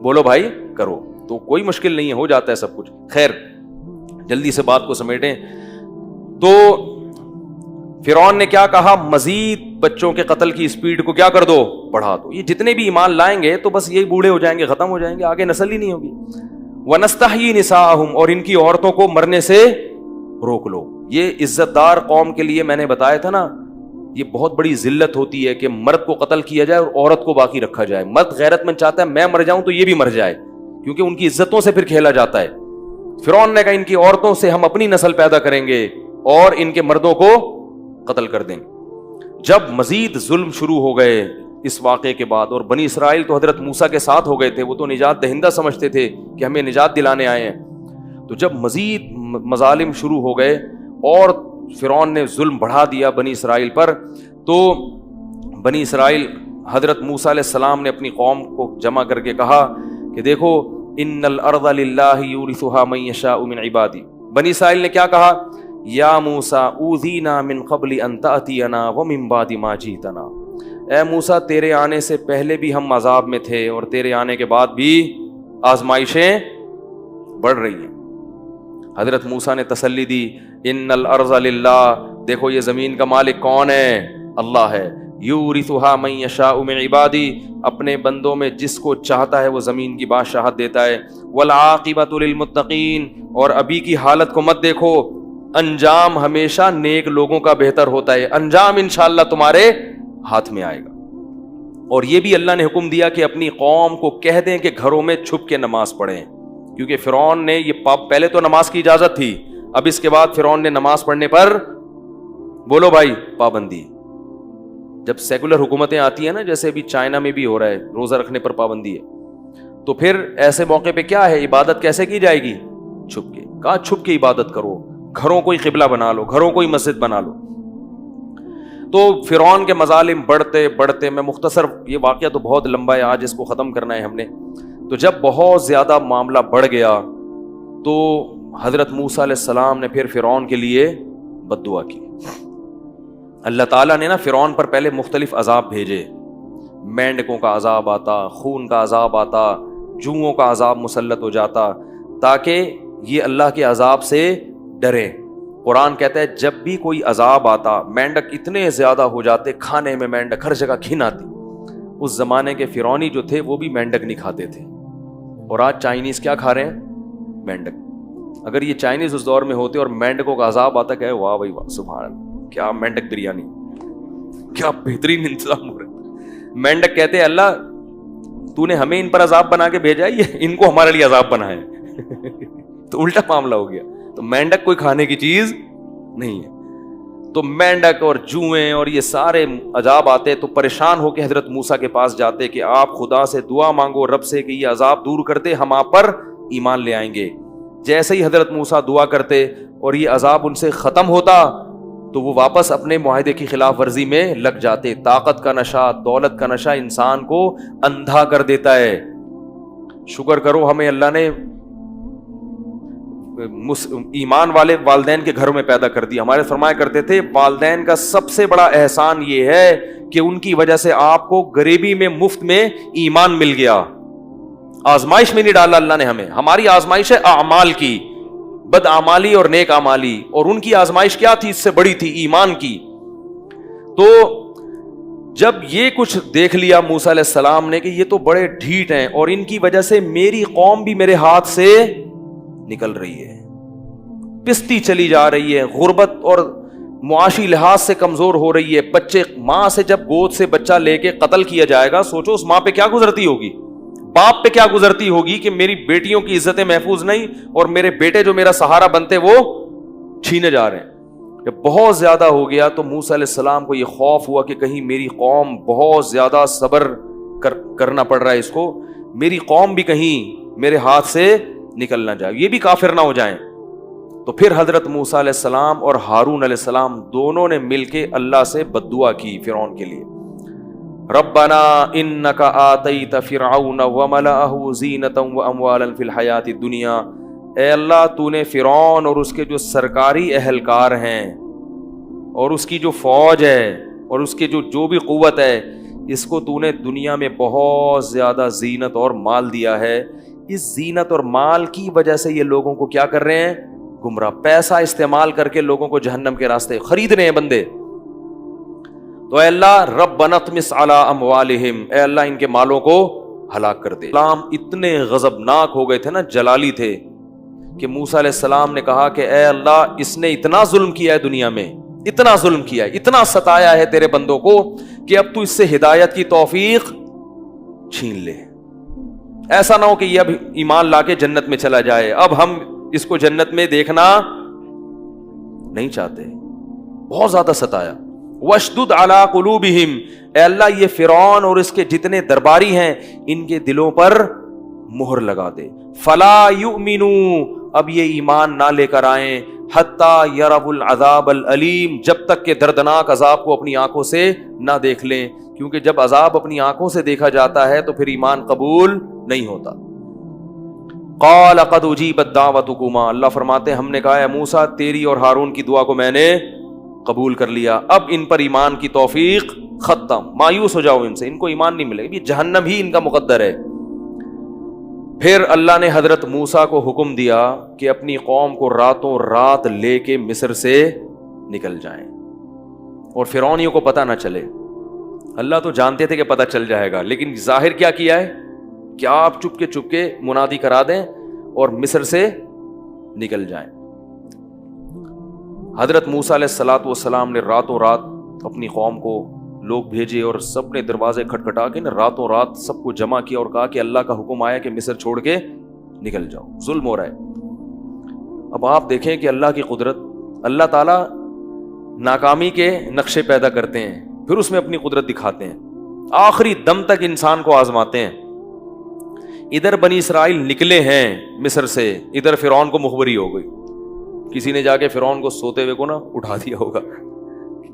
بولو بھائی, کرو. تو کوئی مشکل نہیں ہے, ہو جاتا ہے سب کچھ. خیر, جلدی سے بات کو سمیٹیں. تو فرعون نے کیا کہا, مزید بچوں کے قتل کی اسپیڈ کو کیا کر دو, بڑھا دو. یہ جتنے بھی ایمان لائیں گے تو بس یہی بوڑھے ہو جائیں گے, ختم ہو جائیں گے, آگے نسل ہی نہیں ہوگی. وَنَسْتَحْيِي نِسَاءَهُمْ, اور ان کی عورتوں کو مرنے سے روک لو. یہ عزت دار قوم کے لیے میں نے بتایا تھا نا, یہ بہت بڑی ذلت ہوتی ہے کہ مرد کو قتل کیا جائے اور عورت کو باقی رکھا جائے. مرد غیرت مند چاہتا ہے میں مر جاؤں تو یہ بھی مر جائے, کیونکہ ان کی عزتوں سے پھر کھیلا جاتا ہے. فرعون نے کہا ان کی عورتوں سے ہم اپنی نسل پیدا کریں گے اور ان کے مردوں کو قتل کر دیں. جب مزید ظلم شروع ہو گئے اس واقعے کے بعد, اور بنی اسرائیل تو حضرت موسیٰ کے ساتھ ہو گئے تھے, وہ تو نجات دہندہ سمجھتے تھے کہ ہمیں نجات دلانے آئے ہیں. تو جب مزید مظالم شروع ہو گئے اور فرعون نے ظلم بڑھا دیا بنی اسرائیل پر, تو بنی اسرائیل, حضرت موسیٰ علیہ السلام نے اپنی قوم کو جمع کر کے کہا کہ دیکھو, ان الارض للہ یورثها من یشاء من عبادی. بنی اسرائیل نے کیا کہا, یا موسیٰ اوذینا من قبل ان تأتینا ومن بعد ما جئتنا. اے موسیٰ, تیرے آنے سے پہلے بھی ہم عذاب میں تھے اور تیرے آنے کے بعد بھی آزمائشیں بڑھ رہی ہیں. حضرت موسیٰ نے تسلی دی, ان الارض للہ, دیکھو یہ زمین کا مالک کون ہے, اللہ ہے. یورثھا من یشاء من عبادی، اپنے بندوں میں جس کو چاہتا ہے وہ زمین کی بادشاہت دیتا ہے. والعاقبۃ للمتقین، اور ابھی کی حالت کو مت دیکھو، انجام ہمیشہ نیک لوگوں کا بہتر ہوتا ہے، انجام انشاءاللہ تمہارے ہاتھ میں آئے گا. اور یہ بھی اللہ نے حکم دیا کہ اپنی قوم کو کہہ دیں کہ گھروں میں چھپ کے نماز پڑھیں، کیونکہ فرعون نے یہ پہلے تو نماز کی اجازت تھی، اب اس کے بعد فرعون نے نماز پڑھنے پر بولو بھائی پابندی. جب سیکولر حکومتیں آتی ہیں نا، جیسے ابھی چائنا میں بھی ہو رہا ہے، روزہ رکھنے پر پابندی ہے، تو پھر ایسے موقع پہ کیا ہے، عبادت کیسے کی جائے گی؟ چھپ کے. کہا چھپ کے عبادت کرو، گھروں کو ہی قبلہ بنا لو، گھروں کو ہی مسجد بنا لو. تو فرعون کے مظالم بڑھتے بڑھتے، میں مختصر، یہ واقعہ تو بہت لمبا ہے، آج اس کو ختم کرنا ہے ہم نے. تو جب بہت زیادہ معاملہ بڑھ گیا تو حضرت موسیٰ علیہ السلام نے پھر فرعون کے لیے بد دعا کی. اللہ تعالیٰ نے نا فرعون پر پہلے مختلف عذاب بھیجے، مینڈکوں کا عذاب آتا، خون کا عذاب آتا، جوؤں کا عذاب مسلط ہو جاتا، تاکہ یہ اللہ کے عذاب سے ڈرے. قرآن کہتا ہے جب بھی کوئی عذاب آتا، مینڈک اتنے زیادہ ہو جاتے، کھانے میں مینڈک ہر جگہ گھن آتی. اس زمانے کے فرعونی جو تھے وہ بھی مینڈک نہیں کھاتے تھے، اور آج چائنیز کیا کھا رہے ہیں؟ مینڈک. اگر یہ چائنیز اس دور میں ہوتے اور مینڈکوں کا عذاب آتا، کہ واہ بھائی واہ، سبحان اللہ، کیا مینڈک بریانی، کیا بہترین انتظام ہو رہا ہے. مینڈک کہتے ہیں اللہ تو نے ہمیں ان پر عذاب بنا کے بھیجا ہے، یہ ان کو ہمارے لیے عذاب بنا ہے. تو الٹا معاملہ ہو گیا. تو مینڈک کوئی کھانے کی چیز نہیں ہے. تو مینڈک اور جوئیں اور یہ سارے عذاب آتے تو پریشان ہو کے حضرت موسیٰ کے پاس جاتے کہ آپ خدا سے دعا مانگو رب سے کہ یہ عذاب دور کر دے، ہم آپ پر ایمان لے آئیں گے. جیسے ہی حضرت موسیٰ دعا کرتے اور یہ عذاب ان سے ختم ہوتا تو وہ واپس اپنے معاہدے کی خلاف ورزی میں لگ جاتے. طاقت کا نشہ، دولت کا نشہ انسان کو اندھا کر دیتا ہے. شکر کرو ہمیں اللہ نے ایمان والے والدین کے گھروں میں پیدا کر دیا. ہمارے فرمایا کرتے تھے والدین کا سب سے بڑا احسان یہ ہے کہ ان کی وجہ سے آپ کو غریبی میں مفت میں ایمان مل گیا. آزمائش میں نہیں ڈالا اللہ نے ہمیں. ہماری آزمائش ہے اعمال کی، بد اعمالی اور نیک اعمالی، اور ان کی آزمائش کیا تھی؟ اس سے بڑی تھی، ایمان کی. تو جب یہ کچھ دیکھ لیا موسیٰ علیہ السلام نے کہ یہ تو بڑے ڈھیٹ ہیں اور ان کی وجہ سے میری قوم بھی میرے ہاتھ سے نکل رہی ہے، پستی چلی جا رہی ہے، غربت اور معاشی لحاظ سے کمزور ہو رہی ہے. بچے ماں سے جب گود سے بچہ لے کے قتل کیا جائے گا، سوچو اس ماں پہ کیا گزرتی ہوگی، باپ پہ کیا گزرتی ہوگی کہ میری بیٹیوں کی عزتیں محفوظ نہیں اور میرے بیٹے جو میرا سہارا بنتے وہ چھینے جا رہے ہیں. جب بہت زیادہ ہو گیا تو موسیٰ علیہ السلام کو یہ خوف ہوا کہ کہیں میری قوم، بہت زیادہ صبر کرنا پڑ رہا ہے اس کو، میری قوم بھی کہیں میرے ہاتھ سے نکل نہ جائے، یہ بھی کافر نہ ہو جائیں. تو پھر حضرت موسیٰ علیہ السلام اور ہارون علیہ السلام دونوں نے مل کے اللہ سے بد دعا کی فرعون کے لیے. ربنا انک آتیت فرعون وملأہ زینۃ واموالا فی الحیاۃ الدنیا، اے اللہ تو نے فرعون اور اس کے جو سرکاری اہلکار ہیں اور اس کی جو فوج ہے اور اس کے جو بھی قوت ہے، اس کو تو نے دنیا میں بہت زیادہ زینت اور مال دیا ہے. اس زینت اور مال کی وجہ سے یہ لوگوں کو کیا کر رہے ہیں؟ گمراہ. پیسہ استعمال کر کے لوگوں کو جہنم کے راستے خرید رہے ہیں بندے. تو اے اللہ ربنا اطمس علی اموالہم، اے اللہ ان کے مالوں کو ہلاک کر دے. اسلام اتنے غضبناک ہو گئے تھے نا، جلالی تھے، کہ موسیٰ علیہ السلام نے کہا کہ اے اللہ اس نے اتنا ظلم کیا ہے دنیا میں، اتنا ظلم کیا ہے، اتنا ستایا ہے تیرے بندوں کو کہ اب تو اس سے ہدایت کی توفیق چھین لے. ایسا نہ ہو کہ یہ اب ایمان لا کے جنت میں چلا جائے، اب ہم اس کو جنت میں دیکھنا نہیں چاہتے. بہت زیادہ ستایا. واشدد علی قلوبہم، اے اللہ یہ فرعون اور اس کے جتنے درباری ہیں ان کے دلوں پر مہر لگا دے. فلا یؤمنوا، اب یہ ایمان نہ لے کر آئیں، حتی یروا العذاب العلیم، جب تک کہ دردناک عذاب کو اپنی آنکھوں سے نہ دیکھ لیں، کیونکہ جب عذاب اپنی آنکھوں سے دیکھا جاتا ہے تو پھر ایمان قبول نہیں ہوتا. قال قد اجیبت دعوتکما، اللہ فرماتے ہیں ہم نے کہا ہے موسیٰ تیری اور ہارون کی دعا کو میں نے قبول کر لیا، اب ان پر ایمان کی توفیق ختم. مایوس ہو جاؤ ان سے، ان کو ایمان نہیں ملے گا، یہ جہنم ہی ان کا مقدر ہے. پھر اللہ نے حضرت موسیٰ کو حکم دیا کہ اپنی قوم کو راتوں رات لے کے مصر سے نکل جائیں اور فرعونیوں کو پتہ نہ چلے. اللہ تو جانتے تھے کہ پتہ چل جائے گا، لیکن ظاہر کیا کیا ہے کہ آپ چپ کے منادی کرا دیں اور مصر سے نکل جائیں۔ حضرت موسیٰ علیہ الصلوۃ والسلام نے راتوں رات اپنی قوم کو لوگ بھیجے اور سب نے دروازے کھٹکھٹا کے راتوں رات سب کو جمع کیا اور کہا کہ اللہ کا حکم آیا کہ مصر چھوڑ کے نکل جاؤ، ظلم ہو رہا ہے۔ اب آپ دیکھیں کہ اللہ کی قدرت، اللہ تعالیٰ ناکامی کے نقشے پیدا کرتے ہیں، پھر اس میں اپنی قدرت دکھاتے ہیں، آخری دم تک انسان کو آزماتے ہیں۔ ادھر بنی اسرائیل نکلے ہیں مصر سے، ادھر فرعون کو مخبری ہو گئی، کسی نے جا کے فرعون کو سوتے ہوئے کو اٹھا دیا ہوگا،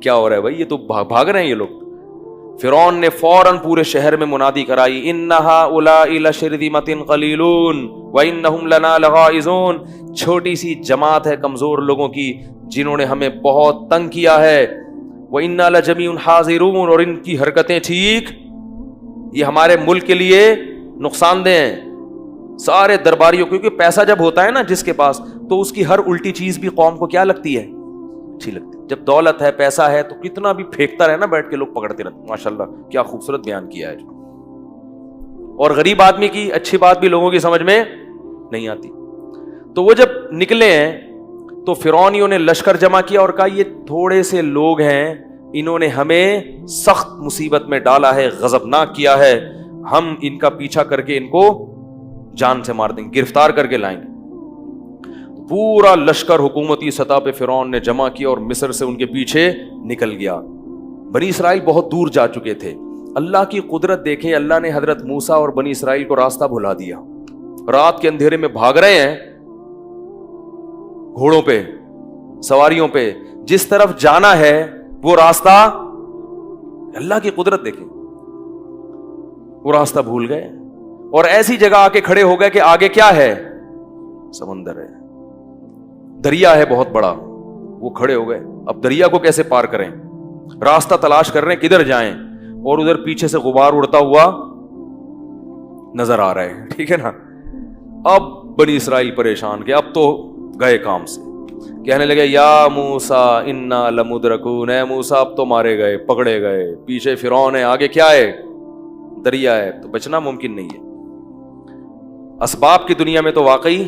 کیا ہو رہا ہے بھائی، یہ تو بھاگ رہے ہیں یہ لوگ۔ فرعون نے فوراً پورے شہر میں منادی کرائی، ان هؤلاء لشرذمة قلیلون وانہم لنا لغائظون، چھوٹی سی جماعت ہے کمزور لوگوں کی جنہوں نے ہمیں بہت تنگ کیا ہے، وَإِنَّا لَجَمِيعٌ حَاذِرُونَ، اور ان کی حرکتیں ٹھیک یہ ہمارے ملک کے لیے نقصان دہ ہیں۔ سارے درباریوں، کیونکہ پیسہ جب ہوتا ہے نا جس کے پاس، تو اس کی ہر الٹی چیز بھی قوم کو کیا لگتی ہے، اچھی لگتی ہے۔ جب دولت ہے، پیسہ ہے، تو کتنا بھی پھینکتا رہے نا بیٹھ کے لوگ پکڑتے رہتے۔ ماشاءاللہ کیا خوبصورت بیان کیا ہے۔ اور غریب آدمی کی اچھی بات بھی لوگوں کی سمجھ میں نہیں آتی۔ تو وہ جب نکلے ہیں تو فرعونیوں نے لشکر جمع کیا اور کہا یہ تھوڑے سے لوگ ہیں، انہوں نے ہمیں سخت مصیبت میں ڈالا ہے، غضبناک کیا ہے، ہم ان کا پیچھا کر کے ان کو جان سے مار دیں گے، گرفتار کر کے لائیں گے۔ پورا لشکر حکومتی سطح پہ فرعون نے جمع کیا اور مصر سے ان کے پیچھے نکل گیا۔ بنی اسرائیل بہت دور جا چکے تھے۔ اللہ کی قدرت دیکھیں، اللہ نے حضرت موسیٰ اور بنی اسرائیل کو راستہ بھلا دیا۔ رات کے اندھیرے میں بھاگ رہے ہیں گھوڑوں پہ، سواریوں پہ، جس طرف جانا ہے وہ راستہ، اللہ کی قدرت دیکھیں، وہ راستہ بھول گئے اور ایسی جگہ آ کے کھڑے ہو گئے کہ آگے کیا ہے، سمندر ہے، دریا ہے بہت بڑا۔ وہ کھڑے ہو گئے، اب دریا کو کیسے پار کریں، راستہ تلاش کر رہے ہیں کدھر جائیں، اور ادھر پیچھے سے غبار اڑتا ہوا نظر آ رہا ہے، ٹھیک ہے نا۔ اب بنی اسرائیل پریشان کہ اب تو گئے کام سے، کہنے لگے یا موسیٰ انا لمدرکون، اے موسیٰ اب تو مارے گئے، پکڑے گئے، پیچھے فرعون ہے، آگے کیا ہے، دریا ہے، تو بچنا ممکن نہیں ہے۔ اسباب کی دنیا میں تو واقعی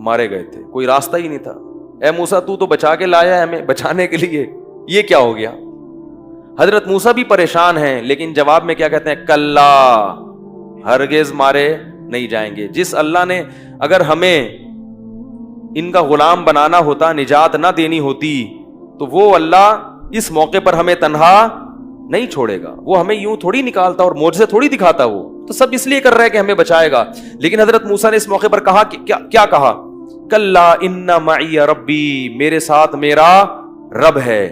مارے گئے تھے، کوئی راستہ ہی نہیں تھا۔ اے موسیٰ تو بچا کے لایا ہے ہمیں، بچانے کے لیے یہ کیا ہو گیا۔ حضرت موسیٰ بھی پریشان ہیں، لیکن جواب میں کیا کہتے ہیں، کلا، ہرگز مارے نہیں جائیں گے۔ جس اللہ نے اگر ہمیں ان کا غلام بنانا ہوتا، نجات نہ دینی ہوتی، تو وہ اللہ اس موقع پر ہمیں تنہا نہیں چھوڑے گا، وہ ہمیں یوں تھوڑی نکالتا اور معجزے تھوڑی دکھاتا، وہ تو سب اس لیے کر رہا ہے کہ ہمیں بچائے گا۔ لیکن حضرت موسیٰ نے اس موقع پر کہا کہ کیا کہا، کلا ان معی ربی، میرے ساتھ میرا رب ہے۔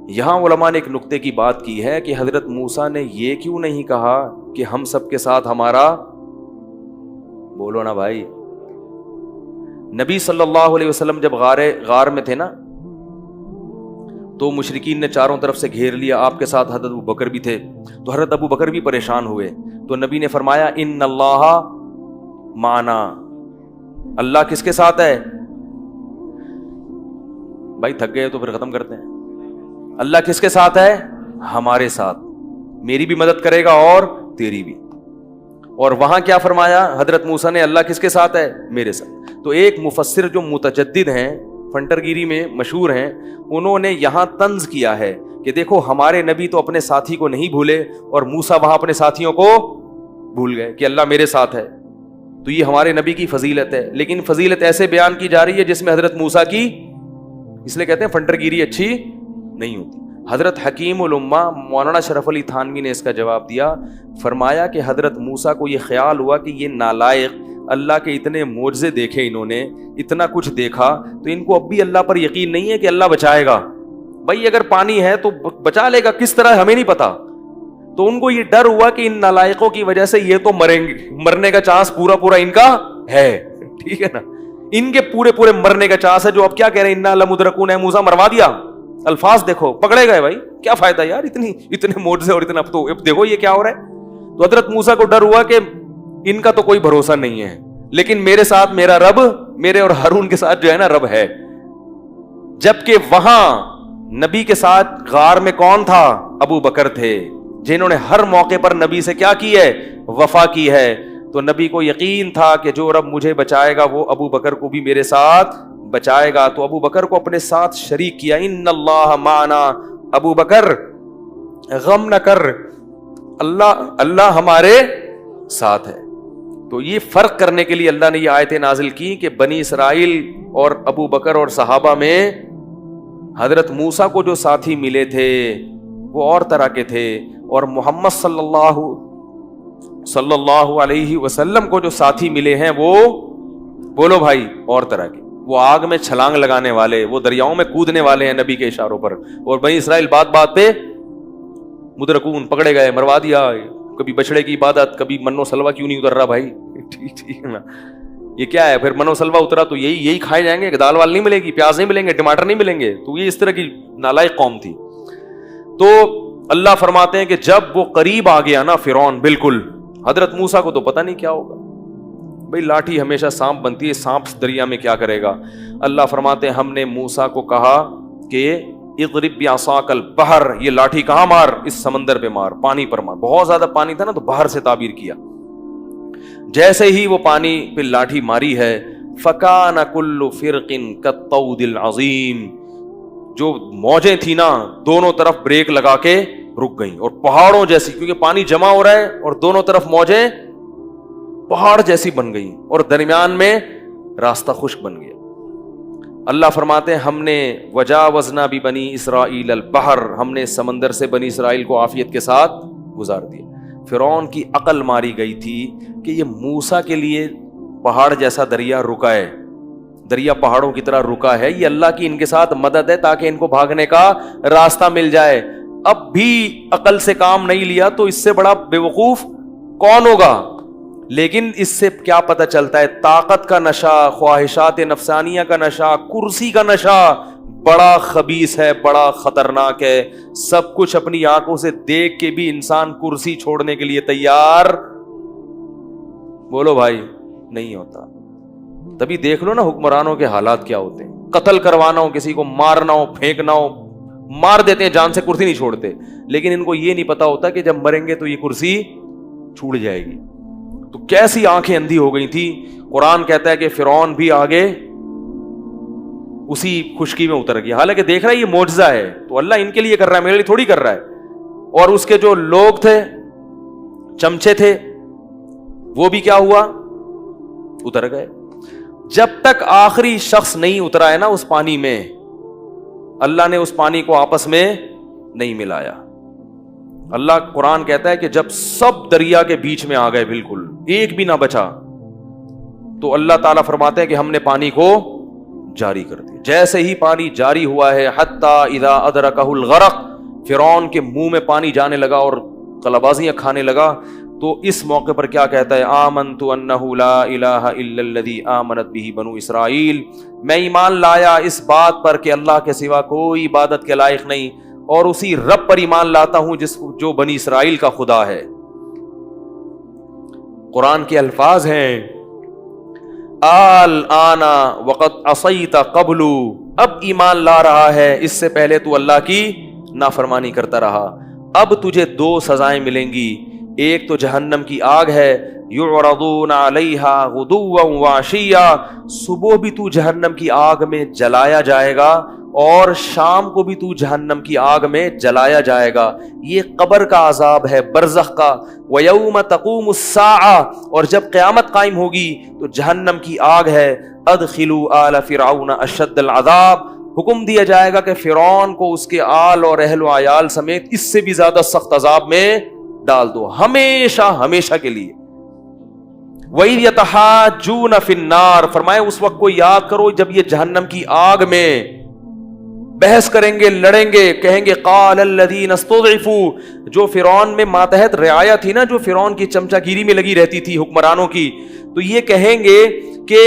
یہاں علماء نے ایک نقطے کی بات کی ہے کہ حضرت موسیٰ نے یہ کیوں نہیں کہا کہ ہم سب کے ساتھ ہمارا، بولو نا بھائی، نبی صلی اللہ علیہ وسلم جب غار میں تھے نا، تو مشرکین نے چاروں طرف سے گھیر لیا، آپ کے ساتھ حضرت ابوبکر بھی تھے، تو حضرت ابوبکر بھی پریشان ہوئے، تو نبی نے فرمایا ان اللہ معنا، اللہ کس کے ساتھ ہے، بھائی تھک گئے تو پھر ختم کرتے ہیں، اللہ کس کے ساتھ ہے، ہمارے ساتھ، میری بھی مدد کرے گا اور تیری بھی۔ اور وہاں کیا فرمایا حضرت موسیٰ نے، اللہ کس کے ساتھ ہے، میرے ساتھ۔ تو ایک مفسر جو متجدد ہیں، فنٹر گیری میں مشہور ہیں، انہوں نے یہاں طنز کیا ہے کہ دیکھو ہمارے نبی تو اپنے ساتھی کو نہیں بھولے، اور موسیٰ وہاں اپنے ساتھیوں کو بھول گئے کہ اللہ میرے ساتھ ہے، تو یہ ہمارے نبی کی فضیلت ہے۔ لیکن فضیلت ایسے بیان کی جا رہی ہے جس میں حضرت موسیٰ کی، اس لیے کہتے ہیں فنٹر گیری اچھی نہیں ہوتی۔ حضرت حکیم الامہ مولانا شرف علی تھانوی نے اس کا جواب دیا، فرمایا کہ حضرت موسیٰ کو یہ خیال ہوا کہ یہ نالائق، اللہ کے اتنے معجزے دیکھے انہوں نے، اتنا کچھ دیکھا، تو ان کو اب بھی اللہ پر یقین نہیں ہے کہ اللہ بچائے گا۔ بھائی اگر پانی ہے تو بچا لے گا، کس طرح ہمیں نہیں پتا۔ تو ان کو یہ ڈر ہوا کہ ان نالائقوں کی وجہ سے یہ تو مریں گے، مرنے کا چانس پورا ان کا ہے، ٹھیک ہے نا، ان کے پورے مرنے کا چانس ہے۔ جو اب کیا کہہ رہے ہیں، انا لمدرکون، ہے موسیٰ مروا دیا، الفاظ دیکھو، پکڑے گئے، بھائی کیا فائدہ یار، اتنے معجزے اور اتنا، اب دیکھو یہ کیا ہو رہا ہے۔ تو حضرت موسیٰ کو ڈر ہوا کہ ان کا تو کوئی بھروسہ نہیں ہے، لیکن میرے ساتھ میرا رب، میرے اور ہارون کے ساتھ جو ہے نا رب ہے۔ جبکہ وہاں نبی کے ساتھ غار میں کون تھا؟ ابو بکر تھے، جنہوں نے ہر موقع پر نبی سے کیا کی ہے؟ وفا کی ہے. تو نبی کو یقین تھا کہ جو رب مجھے بچائے گا وہ ابو بکر کو بھی میرے ساتھ بچائے گا. تو ابو بکر کو اپنے ساتھ شریک کیا. ان اللہ معنا، ابو بکر غم نہ کر، اللہ ہمارے ساتھ ہے. تو یہ فرق کرنے کے لیے اللہ نے یہ آیتیں نازل کی کہ بنی اسرائیل اور ابو بکر اور صحابہ میں حضرت موسیٰ کو جو ساتھی ملے تھے وہ اور طرح کے تھے، اور محمد صلی اللہ علیہ وسلم کو جو ساتھی ملے ہیں وہ بولو بھائی اور طرح کے. وہ آگ میں چھلانگ لگانے والے، وہ دریاؤں میں کودنے والے ہیں نبی کے اشاروں پر. اور بنی اسرائیل بات بات پہ مدرکون، پکڑے گئے، مروا دیا. کبھی بچڑے کی عبادت، کبھی منو سلوا کیوں نہیں اتر رہا بھائی؟ ٹھیک نا، یہ کیا ہے؟ پھر منو سلوا اترا تو یہی کھائے جائیں گے، دال وال نہیں ملے گی، پیاز نہیں ملیں گے، ٹماٹر نہیں ملیں گے. تو یہ اس طرح کی نالائق قوم تھی. تو اللہ فرماتے ہیں کہ جب وہ قریب آ گیا نا فرعون، بالکل حضرت موسیٰ کو تو پتہ نہیں کیا ہوگا بھائی، لاٹھی ہمیشہ سانپ بنتی ہے، سانپ دریا میں کیا کرے گا. اللہ فرماتے ہیں ہم نے موسیٰ کو کہا کہ اضرب بعصاک البحر، یہ لاٹھی کہاں مار؟ اس سمندر پہ مار، پانی پر مار. بہت زیادہ پانی تھا نا تو بحر سے تعبیر کیا. جیسے ہی وہ پانی پہ لاٹھی ماری ہے، فکان کل فرق کالطود العظیم، جو موجیں تھی نا دونوں طرف بریک لگا کے رک گئیں، اور پہاڑوں جیسی، کیونکہ پانی جمع ہو رہا ہے اور دونوں طرف موجیں پہاڑ جیسی بن گئیں اور درمیان میں راستہ خشک بن گیا. اللہ فرماتے ہیں ہم نے وجاوزنا ببنی اسرائیل البحر، ہم نے سمندر سے بنی اسرائیل کو عافیت کے ساتھ گزار دیا. فرعون کی عقل ماری گئی تھی کہ یہ موسیٰ کے لیے پہاڑ جیسا دریا رکا ہے، دریا پہاڑوں کی طرح رکا ہے، یہ اللہ کی ان کے ساتھ مدد ہے تاکہ ان کو بھاگنے کا راستہ مل جائے. اب بھی عقل سے کام نہیں لیا تو اس سے بڑا بے وقوف کون ہوگا؟ لیکن اس سے کیا پتہ چلتا ہے؟ طاقت کا نشہ، خواہشات نفسانیہ کا نشہ، کرسی کا نشہ بڑا خبیث ہے، بڑا خطرناک ہے. سب کچھ اپنی آنکھوں سے دیکھ کے بھی انسان کرسی چھوڑنے کے لیے تیار، بولو بھائی، نہیں ہوتا. تبھی دیکھ لو نا حکمرانوں کے حالات کیا ہوتے ہیں. قتل کروانا ہو، کسی کو مارنا ہو، پھینکنا ہو، مار دیتے ہیں، جان سے کرسی نہیں چھوڑتے. لیکن ان کو یہ نہیں پتا ہوتا کہ جب مریں گے تو یہ کرسی چھوٹ جائے گی. تو کیسی آنکھیں اندھی ہو گئی تھی. قرآن کہتا ہے کہ فرعون بھی آگے اسی خشکی میں اتر گیا. حالانکہ دیکھ رہا ہے یہ معجزہ ہے تو اللہ ان کے لیے کر رہا ہے، میرے لیے تھوڑی کر رہا ہے. اور اس کے جو لوگ تھے، چمچے تھے، وہ بھی کیا ہوا؟ اتر گئے. جب تک آخری شخص نہیں اترا ہے نا اس پانی میں، اللہ نے اس پانی کو آپس میں نہیں ملایا. اللہ قرآن کہتا ہے کہ جب سب دریا کے بیچ میں آ گئے، بالکل ایک بھی نہ بچا، تو اللہ تعالیٰ فرماتے ہیں کہ ہم نے پانی کو جاری کر دیا. جیسے ہی پانی جاری ہوا ہے، حتی اذا ادرکہ الغرق، فرعون کے منہ میں پانی جانے لگا اور قلبازیاں کھانے لگا. تو اس موقع پر کیا کہتا ہے؟ آمنت انہ لا الہ الا الذی آمنت بہ بنو اسرائیل، میں ایمان لایا اس بات پر کہ اللہ کے سوا کوئی عبادت کے لائق نہیں، اور اسی رب پر ایمان لاتا ہوں جو بنی اسرائیل کا خدا ہے. قرآن کے الفاظ ہیں الآن وقد عصیت قبل، اب ایمان لا رہا ہے، اس سے پہلے تو اللہ کی نافرمانی کرتا رہا. اب تجھے دو سزائیں ملیں گی، ایک تو جہنم کی آگ ہے، یعرضون علیہا غدوا وعشیا، صبح بھی تو جہنم کی آگ میں جلایا جائے گا اور شام کو بھی تو جہنم کی آگ میں جلایا جائے گا. یہ قبر کا عذاب ہے، برزخ کا. وَيَوْمَ تَقُومُ السَّاعَةُ، اور جب قیامت قائم ہوگی تو جہنم کی آگ ہے. أَدْخِلُوا آلَ فِرْعَوْنَ أَشَدَّ الْعَذَابِ، حکم دیا جائے گا کہ فرعون کو اس کے آل اور اہل و عیال سمیت اس سے بھی زیادہ سخت عذاب میں ڈال دو، ہمیشہ ہمیشہ کے لیے. وَإِذْ يَتَحَاجُّونَ فِي النَّارِ، فرمائے اس وقت کو یاد کرو جب یہ جہنم کی آگ میں بحث کریں گے، لڑیں گے، کہیں گے قال الذین استضعفوا، جو فرعون میں ماتحت رعایا تھی نا، جو فرعون کی چمچا گیری میں لگی رہتی تھی حکمرانوں کی، تو یہ کہیں گے کہ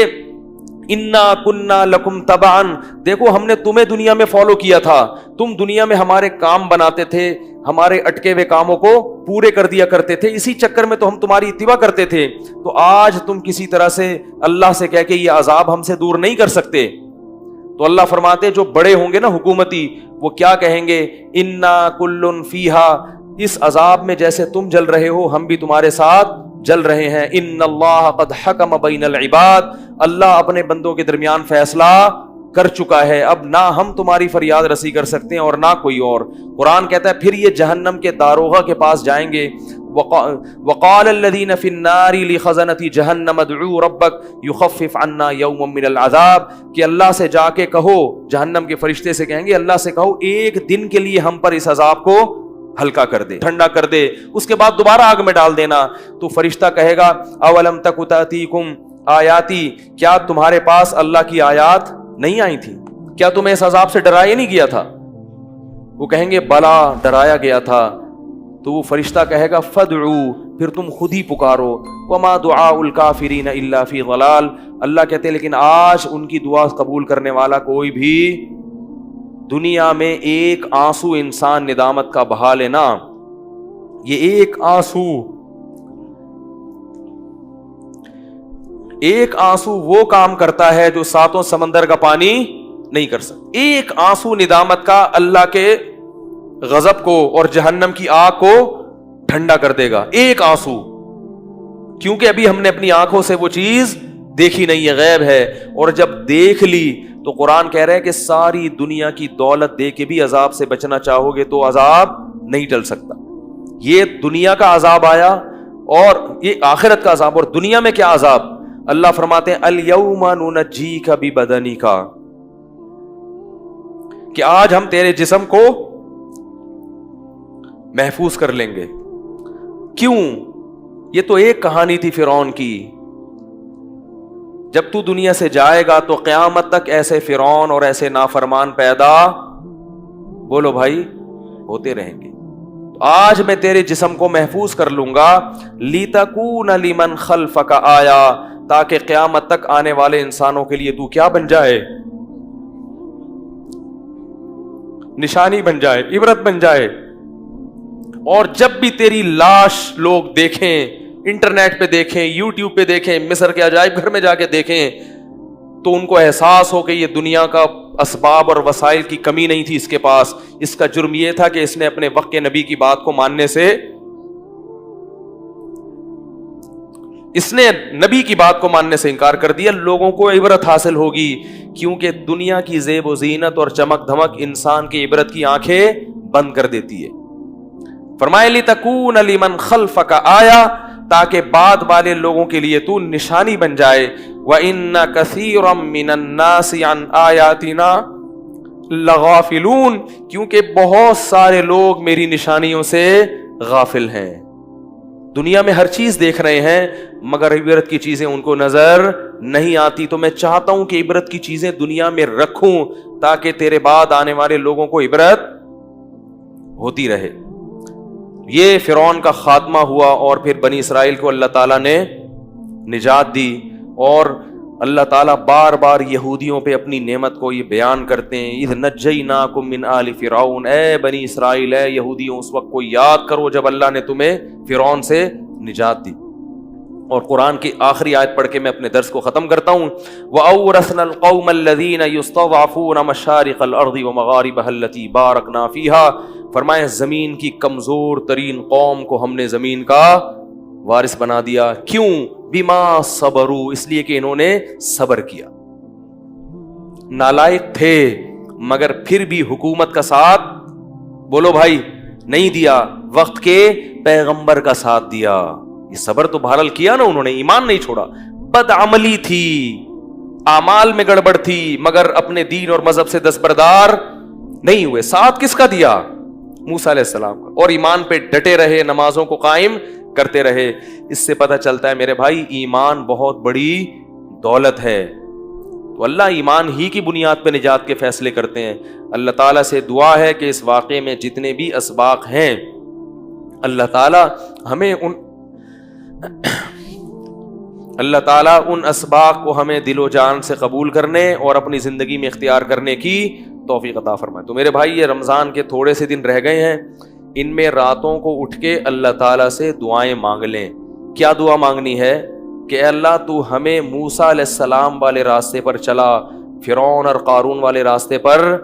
انا کننا لکم تبعا، دیکھو ہم نے تمہیں دنیا میں فالو کیا تھا، تم دنیا میں ہمارے کام بناتے تھے، ہمارے اٹکے ہوئے کاموں کو پورے کر دیا کرتے تھے، اسی چکر میں تو ہم تمہاری اتباع کرتے تھے. تو آج تم کسی طرح سے اللہ سے کہہ کے یہ عذاب ہم سے دور نہیں کر سکتے. تو اللہ فرماتے جو بڑے ہوں گے نا حکومتی, وہ کیا کہیں گے, انا کلن فیہا, اس عذاب میں جیسے تم جل رہے ہو ہم بھی تمہارے ساتھ جل رہے ہیں. ان اللہ قد حکم بین العباد, اللہ اپنے بندوں کے درمیان فیصلہ کر چکا ہے, اب نہ ہم تمہاری فریاد رسی کر سکتے ہیں اور نہ کوئی اور. قرآن کہتا ہے پھر یہ جہنم کے داروغہ کے پاس جائیں گے. وقال الذین فی النار لخزنۃ جہنم ادعوا ربک یخفف عنا یوما من العذاب, کہ اللہ سے جا کے کہو, جہنم کے فرشتے سے کہیں گے اللہ سے کہو ایک دن کے لیے ہم پر اس عذاب کو ہلکا کر دے, ٹھنڈا کر دے, اس کے بعد دوبارہ آگ میں ڈال دینا. تو فرشتہ کہے گا اولم تک تأتیکم آیاتی, کیا تمہارے پاس اللہ کی آیات نہیں آئی تھی, کیا تمہیں اس عذاب سے ڈرایا نہیں گیا تھا؟ وہ کہیں گے بلا, ڈرایا گیا تھا. تو وہ فرشتہ کہے گا فدعو, پھر تم خود ہی پکارو, وما دعاء الکافرین الا فی ضلال, اللہ کہتے ہیں لیکن آج ان کی دعا قبول کرنے والا کوئی بھی, دنیا میں ایک آنسو انسان ندامت کا بہا لینا, یہ ایک آنسو وہ کام کرتا ہے جو ساتوں سمندر کا پانی نہیں کر سکتا. ایک آنسو ندامت کا اللہ کے غضب کو اور جہنم کی آگ کو ٹھنڈا کر دے گا, ایک آنسو, کیونکہ ابھی ہم نے اپنی آنکھوں سے وہ چیز دیکھی نہیں ہے, غیب ہے. اور جب دیکھ لی تو قرآن کہہ رہے ہیں کہ ساری دنیا کی دولت دے کے بھی عذاب سے بچنا چاہو گے تو عذاب نہیں ٹل سکتا. یہ دنیا کا عذاب آیا اور یہ آخرت کا عذاب, اور دنیا میں کیا عذاب. اللہ فرماتے ہیں الیوم ننجیک ببدنک, کہ آج ہم تیرے جسم کو محفوظ کر لیں گے. کیوں؟ یہ تو ایک کہانی تھی فرعون کی, جب تو دنیا سے جائے گا تو قیامت تک ایسے فرعون اور ایسے نافرمان پیدا, بولو بھائی, ہوتے رہیں گے. آج میں تیرے جسم کو محفوظ کر لوں گا, لِتَكُونَ لِمَنْ خَلْفَكَ آیا, تاکہ قیامت تک آنے والے انسانوں کے لیے تو کیا بن جائے, نشانی بن جائے, عبرت بن جائے. اور جب بھی تیری لاش لوگ دیکھیں, انٹرنیٹ پہ دیکھیں, یوٹیوب پہ دیکھیں, مصر کے عجائب گھر میں جا کے دیکھیں, تو ان کو احساس ہو کہ یہ دنیا کا اسباب اور وسائل کی کمی نہیں تھی اس کے پاس, اس کا جرم یہ تھا کہ اس نے اپنے وقت کے نبی کی بات کو ماننے سے, اس نے نبی کی بات کو ماننے سے انکار کر دیا. لوگوں کو عبرت حاصل ہوگی, کیونکہ دنیا کی زیب و زینت اور چمک دھمک انسان کی عبرت کی آنکھیں بند کر دیتی ہے. فرمائے لِتَكُونَ لِمَنْ خَلْفَكَ آیا, تاکہ بعد والے لوگوں کے لیے تو نشانی بن جائے. وَإِنَّ كَثِيرًا مِّنَ النَّاسِ عَنْ آيَاتِنَا لَغَافِلُونَ, کیونکہ بہت سارے لوگ میری نشانیوں سے غافل ہیں. دنیا میں ہر چیز دیکھ رہے ہیں مگر عبرت کی چیزیں ان کو نظر نہیں آتی. تو میں چاہتا ہوں کہ عبرت کی چیزیں دنیا میں رکھوں تاکہ تیرے بعد آنے والے لوگوں کو عبرت ہوتی رہے. یہ فرعون کا خاتمہ ہوا اور پھر بنی اسرائیل کو اللہ تعالیٰ نے نجات دی. اور اللہ تعالیٰ بار بار یہودیوں پہ اپنی نعمت کو یہ بیان کرتے ہیں, اذ نجیناکم من آل فرعون, اے بنی اسرائیل, اے یہودیوں, اس وقت کو یاد کرو جب اللہ نے تمہیں فرعون سے نجات دی. اور قرآن کی آخری آیت پڑھ کے میں اپنے درس کو ختم کرتا ہوں. وَأَوْرَثْنَا الْقَوْمَ الَّذِينَ يُسْتَضْعَفُونَ مَشَارِقَ الْأَرْضِ وَمَغَارِبَهَا الَّتِي بَارَكْنَا فِيهَا, فرمائے زمین کی کمزور ترین قوم کو ہم نے زمین کا وارث بنا دیا. کیوں؟ بما صبروا, اس لیے کہ انہوں نے صبر کیا. نالائق تھے مگر پھر بھی حکومت کا ساتھ, بولو بھائی, نہیں دیا, وقت کے پیغمبر کا ساتھ دیا. یہ صبر تو بہرحال کیا نا انہوں نے, ایمان نہیں چھوڑا. بدعملی تھی, اعمال میں گڑبڑ تھی, مگر اپنے دین اور مذہب سے دستبردار نہیں ہوئے. ساتھ کس کا دیا؟ موسیٰ علیہ السلام کا. اور ایمان پہ ڈٹے رہے, نمازوں کو قائم کرتے رہے. اس سے پتہ چلتا ہے میرے بھائی ایمان بہت بڑی دولت ہے. تو اللہ ایمان ہی کی بنیاد پہ نجات کے فیصلے کرتے ہیں. اللہ تعالیٰ سے دعا ہے کہ اس واقعے میں جتنے بھی اسباق ہیں اللہ تعالیٰ ہمیں ان اسباق کو ہمیں دل و جان سے قبول کرنے اور اپنی زندگی میں اختیار کرنے کی توفیق عطا فرمائے. تو میرے بھائی یہ رمضان کے تھوڑے سے دن رہ گئے ہیں, ان میں راتوں کو اٹھ کے اللہ تعالیٰ سے دعائیں مانگ لیں. کیا دعا مانگنی ہے کہ اے اللہ تو ہمیں موسیٰ علیہ السلام والے راستے پر چلا, فرعون اور قارون والے راستے پر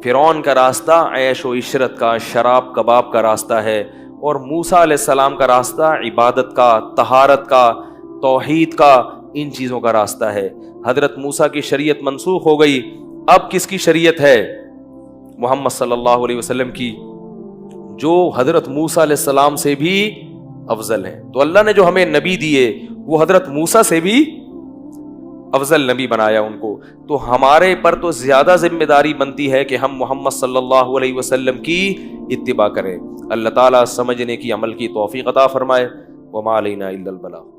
فرعون کا راستہ عیش و عشرت کا، شراب کباب کا راستہ ہے، اور موسیٰ علیہ السلام کا راستہ عبادت کا، طہارت کا، توحید کا، ان چیزوں کا راستہ ہے۔ حضرت موسیٰ کی شریعت منسوخ ہو گئی، اب کس کی شریعت ہے؟ محمد صلی اللہ علیہ وسلم کی، جو حضرت موسیٰ علیہ السلام سے بھی افضل ہیں۔ تو اللہ نے جو ہمیں نبی دیے وہ حضرت موسیٰ سے بھی افضل نبی بنایا ان کو، تو ہمارے پر تو زیادہ ذمہ داری بنتی ہے کہ ہم محمد صلی اللہ علیہ وسلم کی اتباع کریں۔ اللہ تعالیٰ سمجھنے کی، عمل کی توفیق عطا فرمائے۔ وما علینا الا البلاغ۔